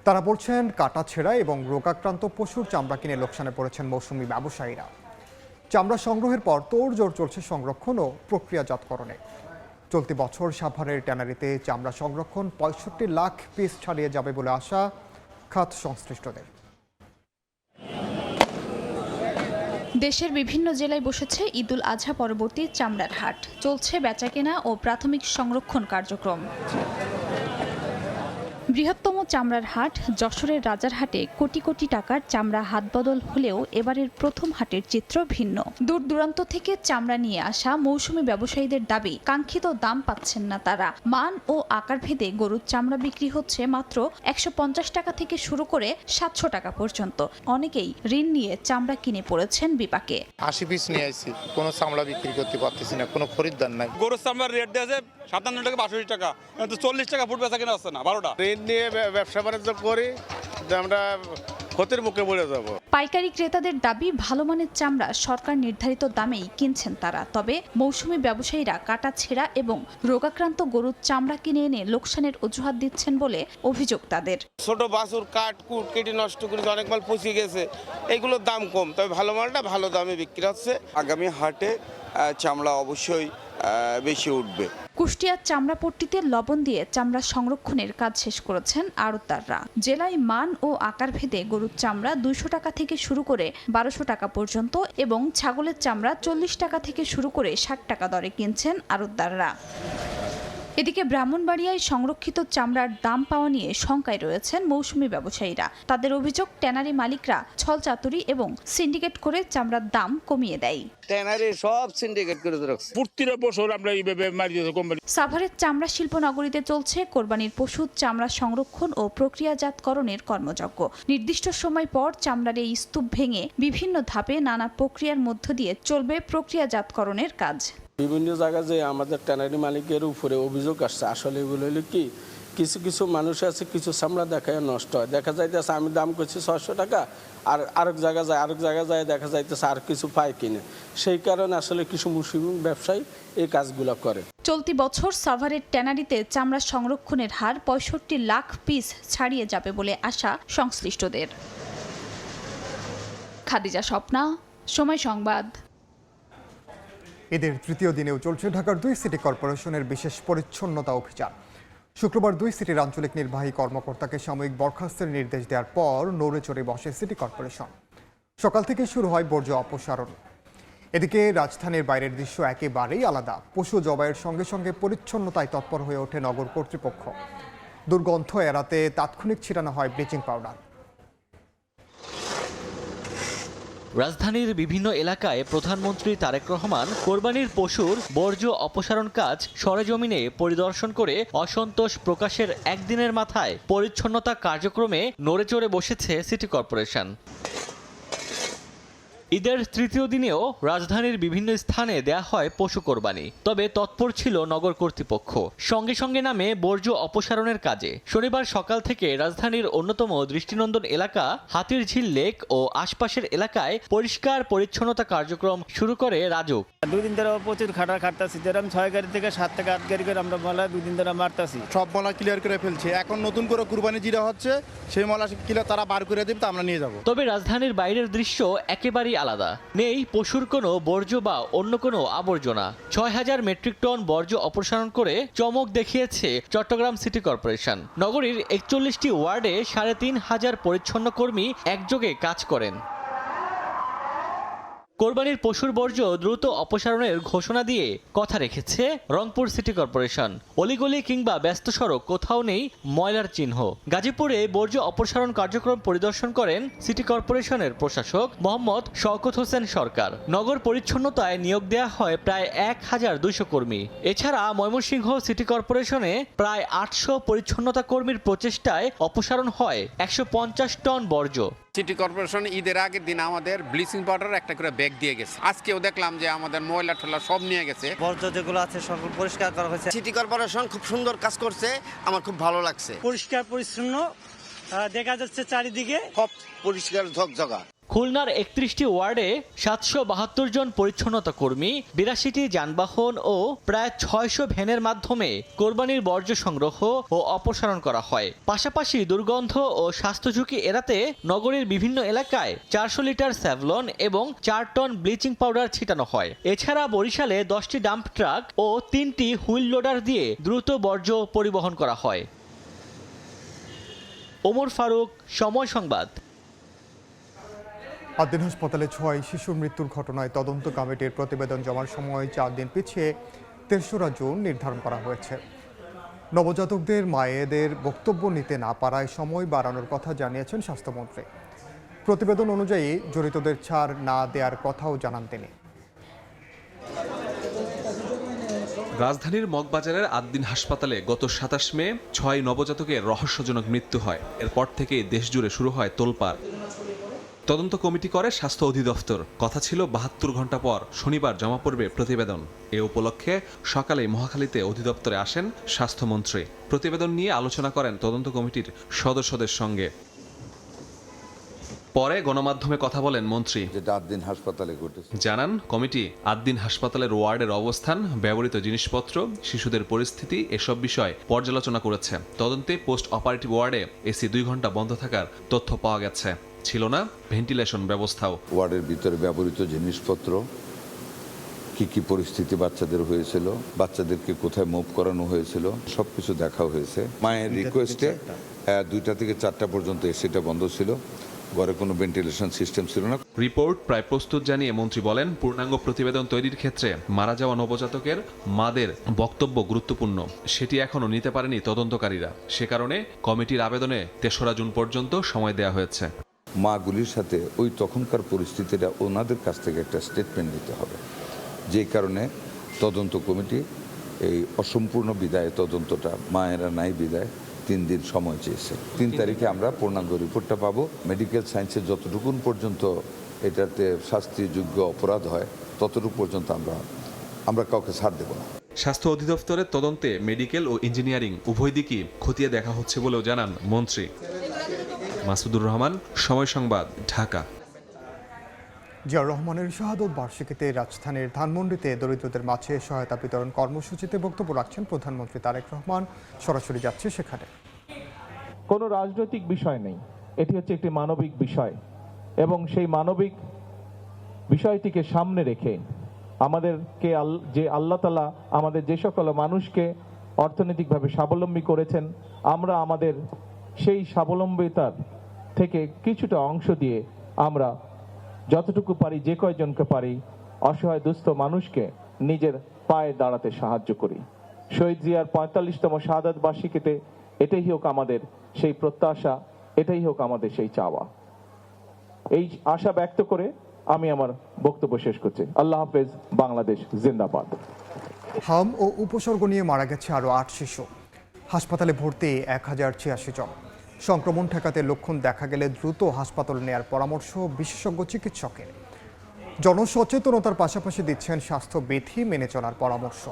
Speaker 1: তারা বলছেন, কাটা ছেঁড়া এবং রোগাক্রান্ত পশুর চামড়া কিনে লোকসানে পড়েছেন মৌসুমি ব্যবসায়ীরা। চামড়া সংগ্রহের পর তোড়জোড় চলছে সংরক্ষণ ও প্রক্রিয়াজাতকরণে। চলতি বছর সাভারের ট্যানারিতে চামড়া সংরক্ষণ 65 লাখ পিস ছাড়িয়ে যাবে বলে আশা খাত সংশ্লিষ্টদের।
Speaker 11: দেশের বিভিন্ন জেলায় বসেছে ঈদুল আজহা পরবর্তী চামড়ার হাট। চলছে বেচাকেনা ও প্রাথমিক সংরক্ষণ কার্যক্রম। বৃহত্তম চামড়ার হাট যশোরের রাজারহাটে কোটি কোটি টাকার চামড়া হাতবদল হলেও এবারের প্রথম হাটের চিত্র ভিন্ন। দূর দূরান্ত থেকে চামড়া নিয়ে আসা মৌসুমি ব্যবসায়ীদের দাবি, কাঙ্ক্ষিত দাম পাচ্ছেন না তারা। মান ও আকার ভেদে গরুর চামড়া বিক্রি হচ্ছে মাত্র 150 টাকা থেকে শুরু করে 700 টাকা পর্যন্ত। অনেকেই ঋণ নিয়ে চামড়া কিনে পড়েছেন বিপাকে।
Speaker 17: 80 পিস নিয়ে আসছি, কোনো চামড়া বিক্রি করতে পারতেছি না, কোনো খরিদ্দার নাই।
Speaker 18: গরুর চামড়ার রেট দিয়েছে 57 টাকা 62 টাকা, 40 টাকা ফুট বেচা কিনা হচ্ছে না। 12টা
Speaker 17: ঋণ নিয়ে ব্যবসা বাণিজ্য করি, আমরা ক্ষতির মুখে পড়ে যাব।
Speaker 11: পাইকারি ক্রেতাদের দাবি, ভালো মানের চামড়া সরকার নির্ধারিত দামেই কিনছেন তারা। তবে মৌসুমি ব্যবসায়ীরা কাটা ছেঁড়া এবং রোগাক্রান্ত গরুর চামড়া কিনে এনে লোকসানের অজুহাত দিচ্ছেন বলে অভিযোগ তাদের।
Speaker 17: ছোট বাছুর কাট কুট কেটে নষ্ট করে অনেক মাল পচে গেছে, এগুলোর দাম কম, তবে ভালো মালটা ভালো দামে বিক্রি হচ্ছে।
Speaker 18: আগামী হাটে চামড়া অবশ্যই বেশি উঠবে।
Speaker 11: কুষ্টিয়ার চামড়াপট্টিতে লবণ দিয়ে চামড়া সংরক্ষণের কাজ শেষ করেছেন আড়তদাররা। জেলায় মান ও আকার ভেদে গরুর চামড়া 200 টাকা থেকে শুরু করে 1200 টাকা পর্যন্ত এবং ছাগলের চামড়া 40 টাকা থেকে শুরু করে 60 টাকা দরে কিনছেন আড়তদাররা। এদিকে ব্রাহ্মণবাড়িয়ায় সংরক্ষিত চামড়ার দাম পাওয়া নিয়ে শঙ্কায় রয়েছেন মৌসুমী ব্যবসায়ীরা। তাদের অভিযোগ, ট্যানারি মালিকরা ছলচাতুরি এবং সিন্ডিকেট করে চামড়ার দাম কমিয়ে দেয়।
Speaker 17: ট্যানারি সব সিন্ডিকেট করে রাখছে।
Speaker 2: প্রতিটা বছর আমরা এইভাবে মারিয়ে কোম্পানি।
Speaker 11: সাভারের চামড়া শিল্প নগরীতে চলছে কোরবানির পশুর চামড়া সংরক্ষণ ও প্রক্রিয়াজাতকরণের কর্মযজ্ঞ। নির্দিষ্ট সময় পর চামড়ার এই স্তূপ ভেঙে বিভিন্ন ধাপে নানা প্রক্রিয়ার মধ্য দিয়ে চলবে প্রক্রিয়াজাতকরণের কাজ।
Speaker 19: বিভিন্ন জায়গায় যে আমাদের ট্যানারি মালিকের উপরে অভিযোগ আসছে, আসলে এগুলো হলো কি, কিছু কিছু মানুষ আছে কিছু চামড়া দেখায় নষ্ট হয়। দেখা যাইতেছে আমি দাম করছি 600 টাকা, আর আরেক জায়গায় যায় দেখা যাইতেছে আর কিছু পায় কিনে। সেই কারণে আসলে কিছু মুসলিম ব্যবসায়ী এই কাজগুলো করে।
Speaker 11: চলতি বছর সাভারের ট্যানারিতে চামড়া সংরক্ষণের হার 65 লাখ পিস ছাড়িয়ে যাবে বলে আশা সংশ্লিষ্টদের। খাদিজা স্বপ্না, সময় সংবাদ।
Speaker 1: ঈদের তৃতীয় দিনেও চলছে ঢাকার 2 সিটি কর্পোরেশনের বিশেষ পরিচ্ছন্নতা অভিযান। শুক্রবার 2 সিটির আঞ্চলিক নির্বাহী কর্মকর্তাকে সাময়িক বরখাস্তের নির্দেশ দেওয়ার পর নড়ে চড়ে বসে সিটি কর্পোরেশন। সকাল থেকে শুরু হয় বর্জ্য অপসারণ। এদিকে রাজধানীর বাইরের দৃশ্য একেবারেই আলাদা। পশু জবাইয়ের সঙ্গে সঙ্গে পরিচ্ছন্নতায় তৎপর হয়ে ওঠে নগর কর্তৃপক্ষ। দুর্গন্ধ এড়াতে তাৎক্ষণিক ছিটানো হয় ব্লিচিং পাউডার।
Speaker 20: রাজধানীর বিভিন্ন এলাকায় প্রধানমন্ত্রী তারেক রহমান কোরবানির পশুর বর্জ্য অপসারণ কাজ সরেজমিনে পরিদর্শন করে অসন্তোষ প্রকাশের একদিনের মাথায় পরিচ্ছন্নতা কার্যক্রমে নড়েচড়ে বসেছে সিটি কর্পোরেশন। ঈদের তৃতীয় দিনেও রাজধানীর বিভিন্ন স্থানে দেয়া হয় পশু কোরবানি। তবে তৎপর ছিল নগর কর্তৃপক্ষ, সঙ্গে সঙ্গে নামে বর্জ্য অপসারণের কাজে। শনিবার সকাল থেকে রাজধানীর অন্যতম দৃষ্টিনন্দন এলাকা হাতিরঝিল লেক ও আশপাশের এলাকায় পরিষ্কার পরিচ্ছন্নতা কার্যক্রম শুরু করে রাজুক।
Speaker 21: 2 দিন ধরে প্রচুর খাটাচ্ছি, যেরকম 6 গাড়ি থেকে 7 থেকে 8 গাড়ি করে আমরা ময়লা 2 দিন ধরে মারতাছি।
Speaker 22: সব ময়লা ক্লিয়ার করে ফেলছে। এখন নতুন করে কুরবানি যেটা হচ্ছে সেই ময়লা ক্লিয়ার তারা বার করে দেবে, তা আমরা নিয়ে যাব।
Speaker 20: তবে রাজধানীর বাইরের দৃশ্য একেবারেই আলাদা। নেই পশুর কোনো বর্জ্য বা অন্য কোনো আবর্জনা। 6000 মেট্রিক টন বর্জ্য অপসারণ করে চমক দেখিয়েছে চট্টগ্রাম সিটি কর্পোরেশন। নগরীর 41টি ওয়ার্ডে 3500 পরিচ্ছন্ন কর্মী একযোগে কাজ করেন। কোরবানির পশুর বর্জ্য দ্রুত অপসারণের ঘোষণা দিয়ে কথা রেখেছে রংপুর সিটি কর্পোরেশন। অলিগলি কিংবা ব্যস্ত সড়ক কোথাও নেই ময়লার চিহ্ন। গাজীপুরে বর্জ্য অপসারণ কার্যক্রম পরিদর্শন করেন সিটি কর্পোরেশনের প্রশাসক মোহাম্মদ শওকত হোসেন সরকার। নগর পরিচ্ছন্নতায় নিয়োগ দেওয়া হয় প্রায় 1200 কর্মী। এছাড়া ময়মনসিংহ সিটি কর্পোরেশনে প্রায় 800 পরিচ্ছন্নতা কর্মীর প্রচেষ্টায় অপসারণ হয় 150 টন বর্জ্য।
Speaker 23: সিটি কর্পোরেশন ঈদের আগের দিন আমাদের ব্লিচিং পাউডার একটা করে ব্যাগ দিয়ে গেছে। আজকেও দেখলাম যে আমাদের ময়লা টলা সব নিয়ে গেছে,
Speaker 24: বর্জ্য যেগুলো আছে সব পরিষ্কার করা হয়েছে।
Speaker 23: সিটি কর্পোরেশন খুব সুন্দর কাজ করছে, আমার খুব ভালো লাগছে।
Speaker 24: পরিষ্কার পরিচ্ছন্ন দেখা যাচ্ছে, চারিদিকে
Speaker 23: সব পরিষ্কার ঝকঝকা।
Speaker 20: খুলনার 31টি ওয়ার্ডে 772 জন পরিচ্ছন্নতা কর্মী, 82টি যানবাহন ও প্রায় 600 ভ্যানের মাধ্যমে কোরবানির বর্জ্য সংগ্রহ ও অপসারণ করা হয়। পাশাপাশি দুর্গন্ধ ও স্বাস্থ্য ঝুঁকি এড়াতে নগরীর বিভিন্ন এলাকায় 400 লিটার স্যাভলন এবং 4 টন ব্লিচিং পাউডার ছিটানো হয়। এছাড়া বরিশালে 10টি ডাম্প ট্রাক ও 3টি হুইল লোডার দিয়ে দ্রুত বর্জ্য পরিবহন করা হয়। ওমর ফারুক, সময় সংবাদ।
Speaker 1: আদ্দিন হাসপাতালে 6 শিশুর মৃত্যুর ঘটনায় তদন্ত কমিটির প্রতিবেদন জমার সময় 4 দিন পিছিয়ে 3রা জুন নির্ধারণ করা হয়েছে। নবজাতকদের মায়েদের বক্তব্য নিতে না পারায় সময় বাড়ানোর কথা জানিয়েছেন স্বাস্থ্যমন্ত্রী। প্রতিবেদন অনুযায়ী জড়িতদের ছাড় না দেওয়ার কথাও জানান তিনি।
Speaker 25: রাজধানীর মগবাজারের আদ্দিন হাসপাতালে গত 27 মে 6 নবজাতকের রহস্যজনক মৃত্যু হয়। এরপর থেকেই দেশজুড়ে শুরু হয় তোলপাড়। তদন্ত কমিটি করে স্বাস্থ্য অধিদপ্তর। কথা ছিল 72 ঘন্টা পর শনিবার জমা পড়বে প্রতিবেদন। এ উপলক্ষে সকালে মহাখালীতে অধিদপ্তরে আসেন স্বাস্থ্যমন্ত্রী। প্রতিবেদন নিয়ে আলোচনা করেন তদন্ত কমিটির সদস্যদের সঙ্গে। পরে গণমাধ্যমে কথা বলেন মন্ত্রী।
Speaker 26: আদ্দিন হাসপাতালে ঘটেছে
Speaker 25: জানান, কমিটি আদ্দিন হাসপাতালের ওয়ার্ডের অবস্থান, ব্যবহৃত জিনিসপত্র, শিশুদের পরিস্থিতি এসব বিষয় পর্যালোচনা করেছে। তদন্তে পোস্ট অপারেটিভ ওয়ার্ডে এসি 2 ঘন্টা বন্ধ থাকার তথ্য পাওয়া গেছে। ছিল না ভেন্টিলেশন ব্যবস্থাও।
Speaker 26: ওয়ার্ডের ভিতরে ব্যবহৃত জিনিসপত্র, কি পরিস্থিতি বাচ্চাদের হয়েছিল, বাচ্চাদেরকে কোথায় মুভ করানো হয়েছিল, সবকিছু দেখা হয়েছে। মায়ের রিকোয়েস্টে 2টা থেকে 4টা পর্যন্ত এসিটা বন্ধ ছিল। ঘরে কোনো ভেন্টিলেশন সিস্টেম ছিল না।
Speaker 25: রিপোর্ট প্রায় প্রস্তুত জানিয়ে মন্ত্রী বলেন, পূর্ণাঙ্গ প্রতিবেদন তৈরির ক্ষেত্রে মারা যাওয়া নবজাতকের মাদের বক্তব্য গুরুত্বপূর্ণ। সেটি এখনও নিতে পারেনি তদন্তকারীরা। সে কারণে কমিটির আবেদনে ৩রা জুন পর্যন্ত সময় দেওয়া হয়েছে।
Speaker 26: মাগুলির সাথে ওই তখনকার পরিস্থিতিটা ওনাদের কাছ থেকে একটা স্টেটমেন্ট নিতে হবে, যেই কারণে তদন্ত কমিটি এই অসম্পূর্ণ বিদায় তদন্তটা মায়েরা নাই বিদায় 3 দিন সময় চেয়েছে। 3 তারিখে আমরা পূর্ণাঙ্গ রিপোর্টটা পাবো। মেডিকেল সায়েন্সের যতটুকুন পর্যন্ত এটাতে শাস্তিযোগ্য অপরাধ হয় ততটুকু পর্যন্ত আমরা কাউকে ছাড় দেব না।
Speaker 25: স্বাস্থ্য অধিদপ্তরের তদন্তে মেডিকেল ও ইঞ্জিনিয়ারিং উভয় দিকই খতিয়ে দেখা হচ্ছে বলেও জানান মন্ত্রী। মাসুদুর রহমান, সময় সংবাদ, ঢাকা।
Speaker 1: জিয়াউর রহমানের শাহাদত বার্ষিকীতে রাজধানীর ধানমন্ডিতে দরিদ্রদের মাঝে সহায়তা বিতরণ কর্মসূচিতে বক্তব্য রাখছেন প্রধানমন্ত্রী তারেক রহমান। সরাসরি যাচ্ছে সেখানে।
Speaker 3: কোনো রাজনৈতিক বিষয় নেই, এটি হচ্ছে একটি মানবিক বিষয় এবং সেই মানবিক বিষয়টিকে সামনে রেখে আমাদেরকে যে আল্লাহ তাআলা আমাদের যে সকল মানুষকে অর্থনৈতিকভাবে স্বাবলম্বী করেছেন, আমরা আমাদের সেই স্বাবলম্বিতার থেকে কিছুটা অংশ দিয়ে আমরা যতটুকু পারি, যে কয়জনকে পারি, অসহায় দুস্থ মানুষকে নিজের পায়ে দাঁড়াতে সাহায্য করি। শহীদ জিয়ার ৪৫তম শাহাদাত বার্ষিকীতে এটাই হোক আমাদের সেই প্রত্যাশা, এটাই হোক আমাদের সেই চাওয়া। এই আশা ব্যক্ত করে আমি আমার বক্তব্য শেষ করছি। আল্লাহ হাফেজ, বাংলাদেশ জিন্দাবাদ।
Speaker 1: হাম ও উপসর্গ নিয়ে মারা গেছে আরও 8 শিশু। হাসপাতালে ভর্তি 1086 জন। সংক্রমণ ঠেকাতে লক্ষণ দেখা গেলে দ্রুত হাসপাতালে নেয়ার পরামর্শ বিশেষজ্ঞ চিকিৎসকের। জনসচেতনতার পাশাপাশি দিচ্ছেন স্বাস্থ্যবিধি মেনে চলার পরামর্শ।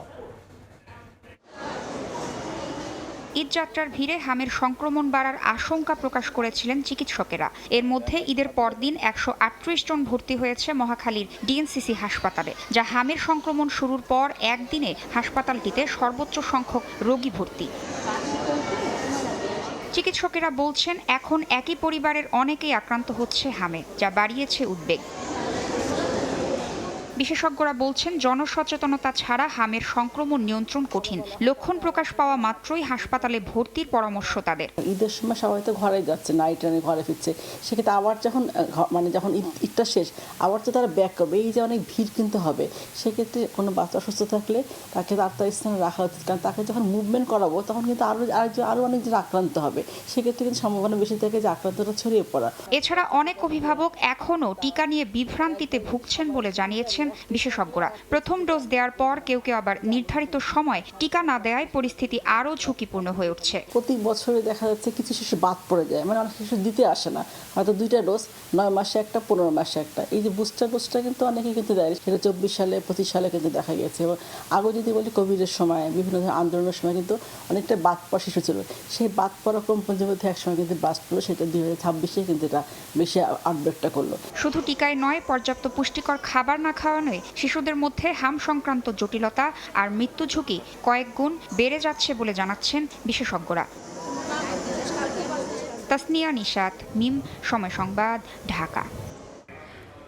Speaker 4: ঈদযাত্রার ভিড়ে হামের সংক্রমণ বাড়ার আশঙ্কা প্রকাশ করেছিলেন চিকিৎসকেরা। এর মধ্যে ঈদের পরদিন 138 জন ভর্তি হয়েছে মহাখালীর ডিএনসিসি হাসপাতালে, যা হামের সংক্রমণ শুরুর পর একদিনে হাসপাতালটিতে সর্বোচ্চ সংখ্যক রোগী ভর্তি। চিকিৎসকেরা বলছেন, এখন একই পরিবারের অনেকেই আক্রান্ত হচ্ছে হামে, যা বাড়িয়েছে উদ্বেগ। বিশেষজ্ঞরা বলছেন, জনসচেতনতা ছাড়া হামের সংক্রমণ নিয়ন্ত্রণ কঠিন। লক্ষণ প্রকাশ পাওয়া মাত্রই হাসপাতালে ভর্তির পরামর্শ তাদের।
Speaker 5: ঈদের সময় সবাই তো ঘরে যাচ্ছে, নাইট রানে ঘরে ফিরছে, সেক্ষেত্রে আবার যখন ঈদটা শেষ আবার তো তারা ব্যাক করবে, এই যে অনেক ভিড় কিন্তু হবে। সেক্ষেত্রে কোনো বাচ্চা অসুস্থ থাকলে তাকে তার স্থানে রাখা উচিত, কারণ তাকে যখন মুভমেন্ট করাবো তখন কিন্তু আরও অনেকজন আক্রান্ত হবে। সেক্ষেত্রে কিন্তু সম্ভাবনা বেশি থাকে যে আক্রান্তটা ছড়িয়ে পড়া।
Speaker 4: এছাড়া অনেক অভিভাবক এখনও টিকা নিয়ে বিভ্রান্তিতে ভুগছেন বলে জানিয়েছেন বিশেষজ্ঞরা। প্রথম ডোজ দেওয়ার পর কেউ কেউ আবার নির্ধারিত সময় টিকা না দেওয়ায় পরিস্থিতি আরও ঝুঁকিপূর্ণ হয়ে উঠছে।
Speaker 5: প্রতি বছরে দেখা যাচ্ছে কিছু শিশু বাদ পড়ে যায়, মানে অনেক শিশু দিতে আসে না, হয়তো 2টা ডোজ, 9 মাসে একটা, 15 মাসে একটা। এই যে বুস্টার ডোজটা কিন্তু অনেকেই কিন্তু দেয়, সেটা 24 সালে 25 সালে কিন্তু দেখা গেছে। এবং আগে যদি বলি কোভিডের সময়, বিভিন্ন ধরনের আন্দোলনের সময় কিন্তু অনেকটা বাদ পড়া শিশু ছিল। সেই বাদ পড়া কমপক্ষে মধ্যে একসময় কিন্তু বাদ পড়লো, সেটা 2026-এ কিন্তু এটা বেশি আপডেটটা করলো।
Speaker 4: শুধু টিকায় নয়, পর্যাপ্ত পুষ্টিকর খাবার না খাওয়ানোয় শিশুদের মধ্যে হাম সংক্রান্ত জটিলতা আর মৃত্যু ঝুঁকি কয়েক গুণ বেড়ে যাচ্ছে বলে জানাচ্ছেন বিশেষজ্ঞরা। তাসনিয়া নিশাত, মিম, সময় সংবাদ, ঢাকা।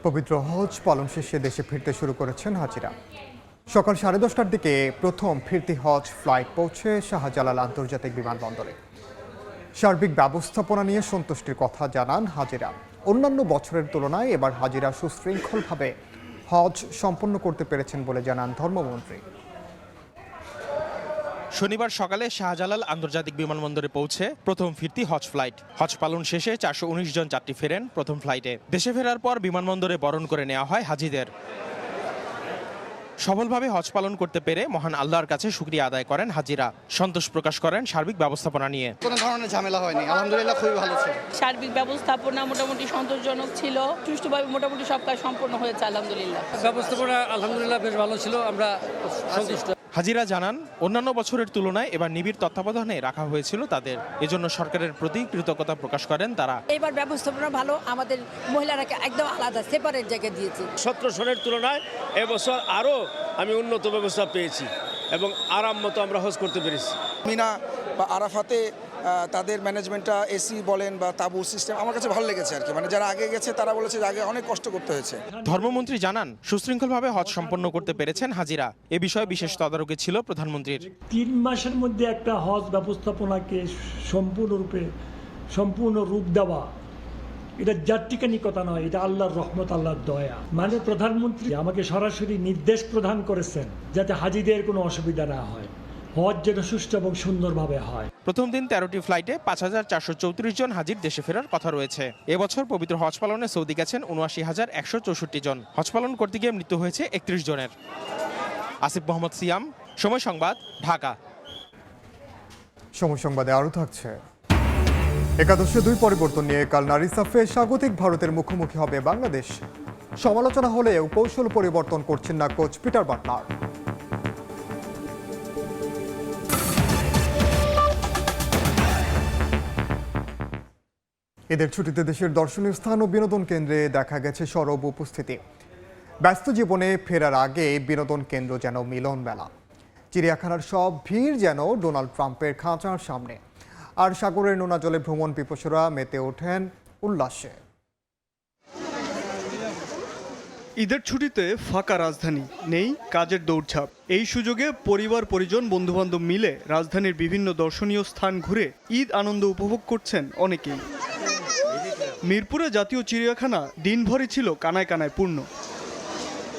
Speaker 1: পবিত্র হজ পালন শেষে দেশে ফিরতে শুরু করেছেন হাজিরা। সকাল 10:30টার দিকে প্রথম ফিরতি হজ ফ্লাইট পৌঁছে শাহজালাল আন্তর্জাতিক বিমানবন্দরে। সার্বিক ব্যবস্থাপনা নিয়ে সন্তুষ্টির কথা জানান হাজিরা। অন্যান্য বছরের তুলনায় এবার হাজিরা সুশৃঙ্খলভাবে হজ সম্পন্ন করতে পেরেছেন বলে জানান ধর্মমন্ত্রী।
Speaker 6: শনিবার সকালে শাহজালাল আন্তর্জাতিক বিমানবন্দরে পৌঁছে প্রথম ফিরতি হজ ফ্লাইট। হজ পালন শেষে 419 জন যাত্রী ফেরেন প্রথম ফ্লাইটে। দেশে ফেরার পর বিমানবন্দরে বরণ করে নেওয়া হয় হাজিদের। সফলভাবে হজ পালন করতে পেরে মহান আল্লাহর কাছে শুকরিয়া আদায় করেন হাজিরা। সন্তোষ প্রকাশ করেন সার্বিক ব্যবস্থাপনা নিয়ে।
Speaker 7: কোনো ধরনের ঝামেলা হয়নি, আলহামদুলিল্লাহ খুবই ভালো ছিল।
Speaker 8: সার্বিক ব্যবস্থাপনা মোটামুটি সন্তোষজনক ছিল, সুষ্ঠুভাবে মোটামুটি সব কাজ সম্পন্ন হয়েছে আলহামদুলিল্লাহ।
Speaker 7: ব্যবস্থাপনা আলহামদুলিল্লাহ বেশ ভালো ছিল, আমরা সন্তুষ্ট।
Speaker 6: হাজিরা জানান, অন্যান্য বছরের তুলনায় এবার নিবিড় তত্ত্বাবধানে রাখা হয়েছিল তাদের, এজন্য সরকারের প্রতি কৃতজ্ঞতা প্রকাশ করেন তারা।
Speaker 8: এবার ব্যবস্থাপনা ভালো, আমাদের মহিলারাকে একদম আলাদা সেপারেট জায়গায় দিয়েছে।
Speaker 7: 17 সনের তুলনায় এবছর আরও আমি উন্নত ব্যবস্থা পেয়েছি এবং আরাম মতো আমরা হজ করতে পেরেছি।
Speaker 27: মিনা বা আরাফাতে তাদের ম্যানেজমেন্টটা এসি বলেন বা তাবু সিস্টেম আমার কাছে ভালো লেগেছে আর কি। মানে যারা আগে গেছে তারা বলেছে যে আগে অনেক কষ্ট করতে হয়েছে।
Speaker 6: ধর্মমন্ত্রী জানান, সুশৃঙ্খলভাবে হজ সম্পন্ন করতে পেরেছেন হাজিরা। এ বিষয়ে বিশেষ তদারকি ছিল প্রধানমন্ত্রীর।
Speaker 28: 3 মাসের মধ্যে একটা হজ ব্যবস্থাপনাকে সম্পূর্ণ রূপ দেওয়া এটা জাতিকানিকতা নয়, এটা আল্লাহর রহমত, আল্লাহর দয়া। মাননীয় প্রধানমন্ত্রী আমাকে সরাসরি নির্দেশ প্রদান করেছেন যাতে হাজিদের কোনো অসুবিধা না হয়, হজ যেন সুষ্ঠু এবং সুন্দরভাবে হয়।
Speaker 6: প্রথম দিন 13টি ফ্লাইটে ৫,৪34 জন হাজির দেশে ফেরার কথা রয়েছে। এবছর পবিত্র হজ পালনে সৌদি গেছেন ৭৯,১৬৪ জন। হজ পালন করতে গিয়ে মৃত্যু হয়েছে ৩১ জনের। আসিফ মোহাম্মদ সিয়াম, সময় সংবাদ, ঢাকা।
Speaker 1: সময় সংবাদে আরও থাকছে, একাদশে 2 পরিবর্তন নিয়ে কাল নারী সাফে স্বাগতিক ভারতের মুখোমুখি হবে বাংলাদেশ। সমালোচনা হলেও কৌশল পরিবর্তন করছেন না কোচ পিটার বাটলার। ঈদের ছুটিতে দেশের দর্শনীয় স্থান ও বিনোদন কেন্দ্রে দেখা গেছে সরব উপস্থিতি। ব্যস্ত জীবনে ফেরার আগে বিনোদন কেন্দ্র যেন মিলন মেলা। চিড়িয়াখানার সব ভিড় যেন ডোনাল্ড ট্রাম্পের খাঁচার সামনে। আর সাগরের নোনা জলে ভ্রমণ পিপাসুরা মেতে ওঠেন উল্লাসে।
Speaker 9: ঈদের ছুটিতে ফাঁকা রাজধানী, নেই কাজের দৌড়ঝাঁপ। এই সুযোগে পরিবার পরিজন বন্ধুবান্ধব মিলে রাজধানীর বিভিন্ন দর্শনীয় স্থান ঘুরে ঈদ আনন্দ উপভোগ করছেন অনেকেই। মিরপুরে জাতীয় চিড়িয়াখানা দিনভরই ছিল কানায় কানায় পূর্ণ।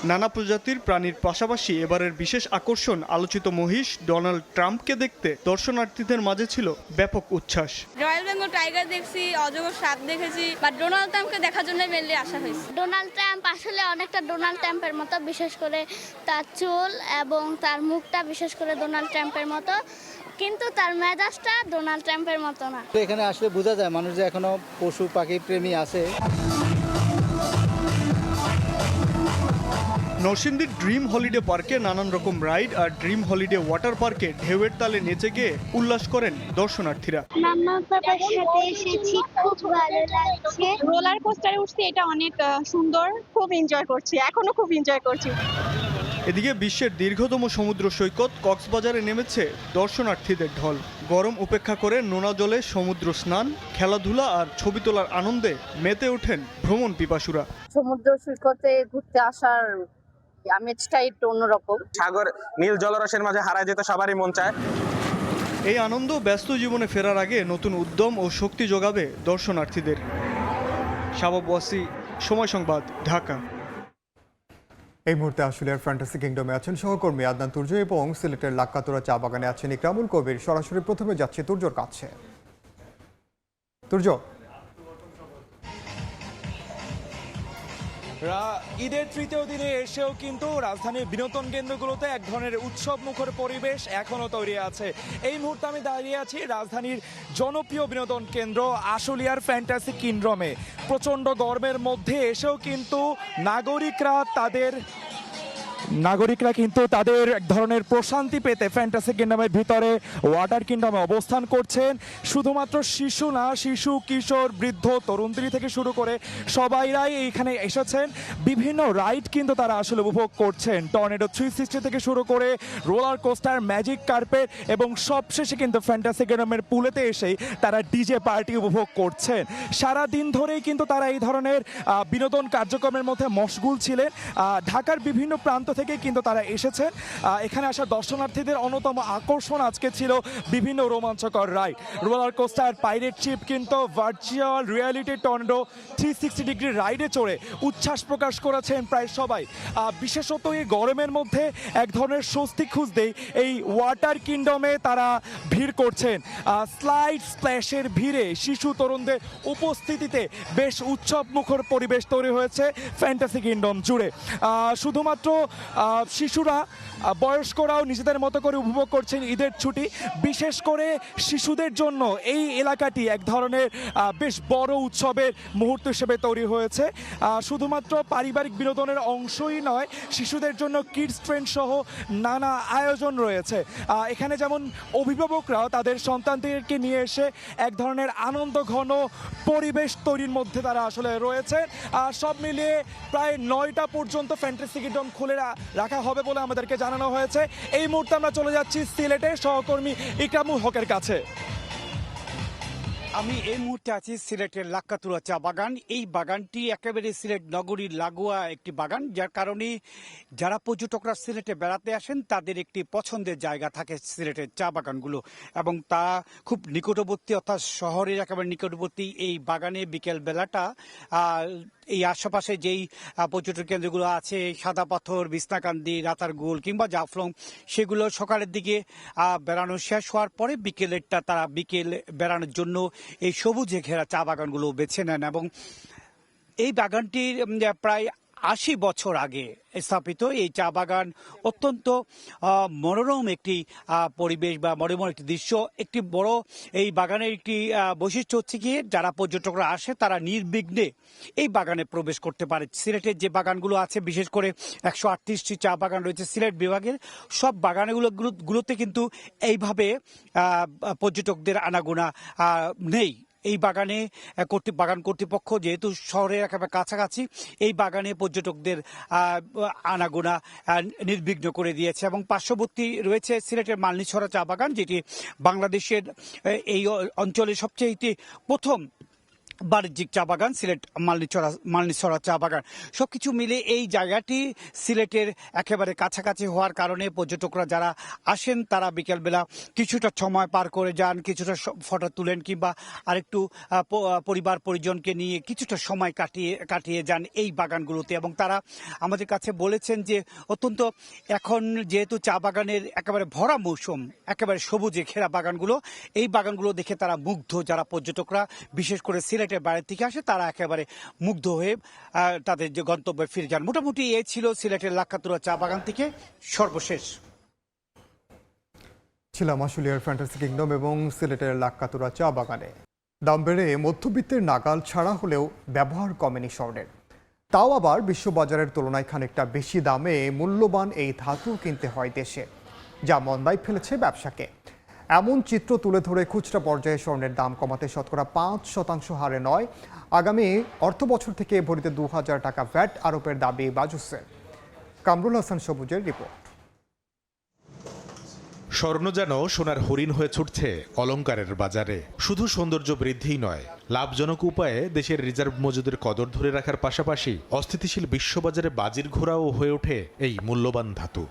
Speaker 9: নানা প্রজাতির প্রাণীর পাশাপাশি এবারের বিশেষ আকর্ষণ আলোচিত মহিষ ডোনাল্ড ট্রাম্পকে দেখতে দর্শনার্থীদের মাঝে ছিল ব্যাপক উচ্ছ্বাস।
Speaker 10: রয়্যাল বেঙ্গল টাইগার দেখছি, অজগর সাপ দেখেছি, বাট ডোনাল্ড ট্রাম্পকে দেখার জন্য মেনলি আসা হয়েছে।
Speaker 12: ডোনাল্ড ট্রাম্প আসলে অনেকটা ডোনাল্ড ট্রাম্পের মতো, বিশেষ করে তার চুল এবং তার মুখটা বিশেষ করে ডোনাল্ড ট্রাম্পের মতো, কিন্তু তার মেজাজটা ডোনাল্ড ট্রাম্পের মতো না।
Speaker 13: এখানে আসলে বোঝা যায় মানুষ যে এখনো পশু পাখি প্রেমী আছে।
Speaker 9: নরসিংদীর ড্রিম হলিডে পার্কে নানান রকম রাইড আর ড্রিম হলিডে ওয়াটার পার্কে ঢেউয়ের তালে নেচে গিয়ে উল্লাস করেন দর্শনার্থীরা।
Speaker 12: মাম্মা পাপার সাথে এসেছি, খুব ভালো লাগছে।
Speaker 10: রোলার কোস্টারে উঠছি, এটা অনেক সুন্দর, খুব এনজয় করছি, এখনো খুব এনজয় করছি।
Speaker 9: এদিকে বিশ্বের দীর্ঘতম সমুদ্র সৈকত কক্সবাজারে নেমেছে দর্শনার্থীদের ঢল। গরম উপেক্ষা করে নোনা জলে সমুদ্র স্নান, খেলাধুলা আর ছবি তোলার আনন্দে মেতে ওঠেন ভ্রমণ পিপাসুরা।
Speaker 10: সমুদ্র সৈকতে ঘুরতে আসার আমেজটা একটু অন্যরকম।
Speaker 6: সাগর নীল জলরসের মাঝে হারায় যেতে সবারই মন চায়।
Speaker 9: এই আনন্দ ব্যস্ত জীবনে ফেরার আগে নতুন উদ্যম ও শক্তি যোগাবে দর্শনার্থীদের। শাবাব ওয়াসি, সময় সংবাদ, ঢাকা।
Speaker 1: এই মুহূর্তে আশুলিয়ার ফ্যান্টাসি কিংডমে আছেন সহকর্মী আদনান তুর্য এবং সিলেটের লাক্কাতুরা চা বাগানে আছেন ইকরামুল কবির। সরাসরি প্রথমে যাচ্ছে তুর্যর কাছে। তুর্য,
Speaker 14: ঈদের তৃতীয় দিনে এসেও কিন্তু রাজধানীর বিনোদন কেন্দ্রগুলোতে এক ধরনের উৎসব মুখর পরিবেশ এখনও তৈরি আছে। এই মুহূর্তে আমি দাঁড়িয়ে আছি রাজধানীর জনপ্রিয় বিনোদন কেন্দ্র আশুলিয়ার ফ্যান্টাসি কিংডমে। প্রচণ্ড গরমের মধ্যে এসেও কিন্তু নাগরিকরা কিন্তু তাদের এক ধরনের প্রশান্তি পেতে ফ্যান্টাসি কিংডমের ভিতরে ওয়াটার কিংডমে অবস্থান করছেন। শুধুমাত্র শিশু না, শিশু, কিশোর, বৃদ্ধ, তরুণী থেকে শুরু করে সবাইরাই এইখানে এসেছেন। বিভিন্ন রাইড কিন্তু তারা আসলে উপভোগ করছেন। টর্নেডো 360 থেকে শুরু করে রোলার কোস্টার, ম্যাজিক কার্পেট এবং সবশেষে কিন্তু ফ্যান্টাসি কিংডমের পুলেতে এসেই তারা ডিজে পার্টি উপভোগ করছেন। সারা দিন ধরেই কিন্তু তারা এই ধরনের বিনোদন কার্যক্রমের মধ্যে মশগুল ছিলেন। ঢাকার বিভিন্ন প্রান্ত থেকে কিন্তু তারা এসেছেন। এখানে আসা দর্শনার্থীদের অন্যতম আকর্ষণ আজকে ছিল বিভিন্ন রোমাঞ্চকর ride. Roller coaster, pirate sheep, কিন্তু ভার্চুয়াল রিয়ালিটি টর্নেডো 360 ডিগ্রি রাইডে চড়ে উচ্ছ্বাস প্রকাশ করেছেন প্রায় সবাই। বিশেষত এই গরমের মধ্যে এক ধরনের স্বস্তি খুঁজতেই এই ওয়াটার কিংডমে তারা ভিড় করছেন। স্লাইড স্প্ল্যাশের ভিড়ে শিশু তরুণদের উপস্থিতিতে বেশ উৎসব মুখর পরিবেশ তৈরি হয়েছে ফ্যান্টাসি কিংডম জুড়ে। শুধুমাত্র শিশুরা, বয়স্করাও নিজেদের মতো করে উপভোগ করছেন ঈদের ছুটি। বিশেষ করে শিশুদের জন্য এই এলাকাটি এক ধরনের বেশ বড় উৎসবের মুহূর্ত হিসেবে তৈরি হয়েছে। শুধুমাত্র পারিবারিক বিনোদনের অংশই নয়, শিশুদের জন্য কিডস ট্রেন সহ নানা আয়োজন রয়েছে। এখানে যেমন অভিভাবকরাও তাদের সন্তানদেরকে নিয়ে এসে এক ধরনের আনন্দ ঘন পরিবেশ তৈরির মধ্যে তারা আসলে রয়েছে। সব মিলিয়ে প্রায় 9টা পর্যন্ত ফ্যান্টাসি কিংডম খুলে রাখা হবে বলে আমাদেরকে জানানো হয়েছে। এই মুহূর্তে আমরা চলে যাচ্ছি সিলেটের সহকর্মী ইকরামুল হকের কাছে।
Speaker 2: আমি এই মুহূর্তে আছি সিলেটের লাক্কাতুরা চা বাগান। এই বাগানটি একেবারে সিলেট নগরীর লাগোয়া একটি বাগান, যার কারণে যারা পর্যটকরা সিলেটে বেড়াতে আসেন তাদের একটি পছন্দের জায়গা থাকে সিলেটের চা বাগানগুলো, এবং তা খুব নিকটবর্তী অর্থাৎ শহরের একেবারে নিকটবর্তী এই বাগানে বিকেল বেলাটা এই আশেপাশে যেই পর্যটন কেন্দ্রগুলো আছে, সাদা পাথর, বিছনাকান্দি, রাতারগুল কিংবা জাফলং, সেগুলো সকালের দিকে বেড়ানো শেষ হওয়ার পরে বিকেলেরটা তারা বিকেল বেড়ানোর জন্য এই সবুজে ঘেরা চা বাগানগুলো বেছে নেন। এবং এই বাগানটির প্রায় ৮০ বছর আগে স্থাপিত এই চা বাগান অত্যন্ত মনোরম একটি পরিবেশ বা মনোরম একটি দৃশ্য। একটি বড় এই বাগানের একটি বৈশিষ্ট্য হচ্ছে গিয়ে যারা পর্যটকরা আসে তারা নির্বিঘ্নে এই বাগানে প্রবেশ করতে পারে। সিলেটের যে বাগানগুলো আছে, বিশেষ করে ১৩৮টি চা বাগান রয়েছে সিলেট বিভাগের, সব বাগানগুলোতে কিন্তু এইভাবে পর্যটকদের আনাগোনা নেই। এই বাগানে বাগান কর্তৃপক্ষ যেহেতু শহরের একেবারে কাছাকাছি, এই বাগানে পর্যটকদের আনাগোনা নির্বিঘ্ন করে দিয়েছে। এবং পার্শ্ববর্তী রয়েছে সিলেটের মালনীছড়া চা বাগান, যেটি বাংলাদেশের এই অঞ্চলের সবচেয়ে প্রথম বাণিজ্যিক চা বাগান, সিলেট মালনীছড়া চা বাগান। সবকিছু মিলে এই জায়গাটি সিলেটের একেবারে কাছাকাছি হওয়ার কারণে পর্যটকরা যারা আসেন তারা বিকেলবেলা কিছুটা সময় পার করে যান, কিছুটা ফটো তুলেন, কিংবা আরেকটু পরিবার পরিজনকে নিয়ে কিছুটা সময় কাটিয়ে যান এই বাগানগুলোতে। এবং তারা আমাদের কাছে বলেছেন যে অত্যন্ত এখন যেহেতু চা বাগানের একেবারে ভরা মৌসুম, একেবারে সবুজে ঘেরা বাগানগুলো, এই বাগানগুলো দেখে তারা মুগ্ধ। যারা পর্যটকরা বিশেষ করে সিলেটের বাইরে থেকে আসে তারা একেবারে মুগ্ধ হয়ে তাদের যে গন্তব্যে ফিরে যান। মোটামুটি এই ছিল সিলেটের লাক্কাতুরা চা বাগান থেকে সর্বশেষ।
Speaker 1: ছিলাম আশুলিয়ার ফ্যান্টাসি কিংডম এবং সিলেটের লাক্কাতুরা চা বাগানে। দাম বেড়ে মধ্যবিত্তের নাগাল ছাড়া হলেও ব্যবহার কমেনি স্বর্ণের। তাও আবার বিশ্ববাজারের তুলনায় খানিকটা বেশি দামে মূল্যবান এই ধাতু কিনতে হয় দেশে, যা মন্দায় ফেলেছে ব্যবসাকে। এমন চিত্র তুলে ধরে খুচরা পর্যায়ে স্বর্ণের দাম কমাতে শতকরা ৫% হারে নয়, আগামী অর্থবছর থেকে ভরিতে ২,০০০ টাকা ভ্যাট আরোপের দাবি বাজুসের। কামরুল হাসান সবুজের রিপোর্ট।
Speaker 11: স্বর্ণ যেন সোনার হরিণ হয়ে ছুটছে অলংকারের বাজারে। শুধু সৌন্দর্য বৃদ্ধিই নয়, লাভজনক উপায়ে দেশের রিজার্ভ মজুদের কদর ধরে রাখার পাশাপাশি অস্থিতিশীল বিশ্ববাজারে বাজির ঘোড়াও হয়ে ওঠে এই মূল্যবান ধাতু।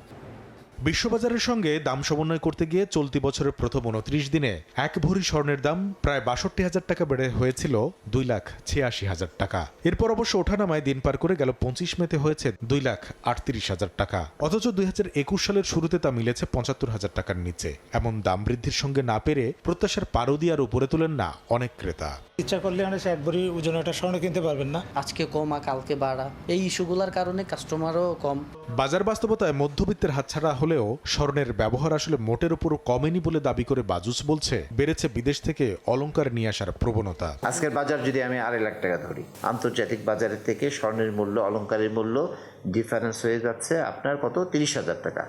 Speaker 11: বিশ্ববাজারের সঙ্গে দাম সমন্বয় করতে গিয়ে চলতি বছরের প্রথম ২৯ দিনে এক ভরি স্বর্ণের দাম প্রায় ৬২,০০০ টাকা বেড়ে হয়েছিল ২,৮৬,০০০ টাকা। এরপর অবশ্য ওঠানামায় দিন পার করে গেল ২৫ মেতে হয়েছে ২,৩৮,০০০ টাকা। অথচ ২০২১ সালের শুরুতে তা মিলেছে ৭৫,০০০ টাকার নিচে। এমন দাম বৃদ্ধির সঙ্গে না পেরে প্রত্যাশার পারদি আর উপরে তোলেন না অনেক ক্রেতা।
Speaker 15: ইচ্ছা করলে এক ভরি ওজনটা স্বর্ণ কিনতে পারবেন না, আজকে কমা কালকে বাড়া, এই ইস্যুগুলোর কারণে কাস্টমারও কম।
Speaker 11: বাজার বাস্তবতায় মধ্যবিত্তের হাতছাড়া হলেও স্বর্ণের ব্যবহার আসলে মোটের উপরও কমেনি বলে দাবি করে বাজুস বলছে বেড়েছে বিদেশ থেকে অলংকার নিয়ে আসার প্রবণতা।
Speaker 16: আজকের বাজার যদি আমি ২.৫ লাখ টাকা ধরি, আন্তর্জাতিক বাজারের থেকে স্বর্ণের মূল্য, অলংকারের মূল্য ডিফারেন্স হয়ে যাচ্ছে আপনার কত ৩০,০০০ টাকা।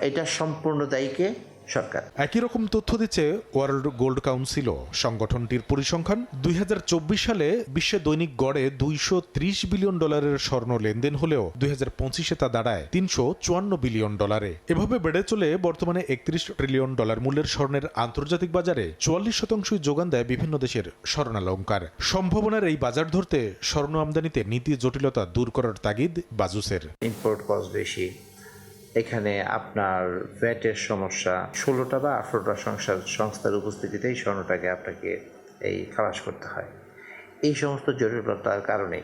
Speaker 16: এটা সম্পূর্ণ দায়ীকে সরকার।
Speaker 11: একই রকম তথ্য দিচ্ছে ওয়ার্ল্ড গোল্ড কাউন্সিলও। সংগঠনটির পরিসংখ্যান ২০২৪ সালে বিশ্বে দৈনিক গড়ে $২৩০ বিলিয়ন স্বর্ণ লেনদেন হলেও ২০২৫-এ তা দাঁড়ায় $৩৫৪ বিলিয়ন। এভাবে বেড়ে চলে বর্তমানে $৩১ ট্রিলিয়ন মূল্যের স্বর্ণের আন্তর্জাতিক বাজারে ৪৪% যোগান দেয় বিভিন্ন দেশের স্বর্ণালংকার। সম্ভাবনার এই বাজার ধরতে স্বর্ণ আমদানিতে নীতি জটিলতা দূর করার তাগিদ বাজুসের।
Speaker 16: ইম্পোর্ট কস্ট বেশি, এখানে আপনার ভ্যাটের সমস্যা, ১৬টা বা ১৮টা সংস্থার উপস্থিতিতেই স্বর্ণটাকে আপনাকে এই খালাস করতে হয়। এই সমস্ত জটিলতার কারণে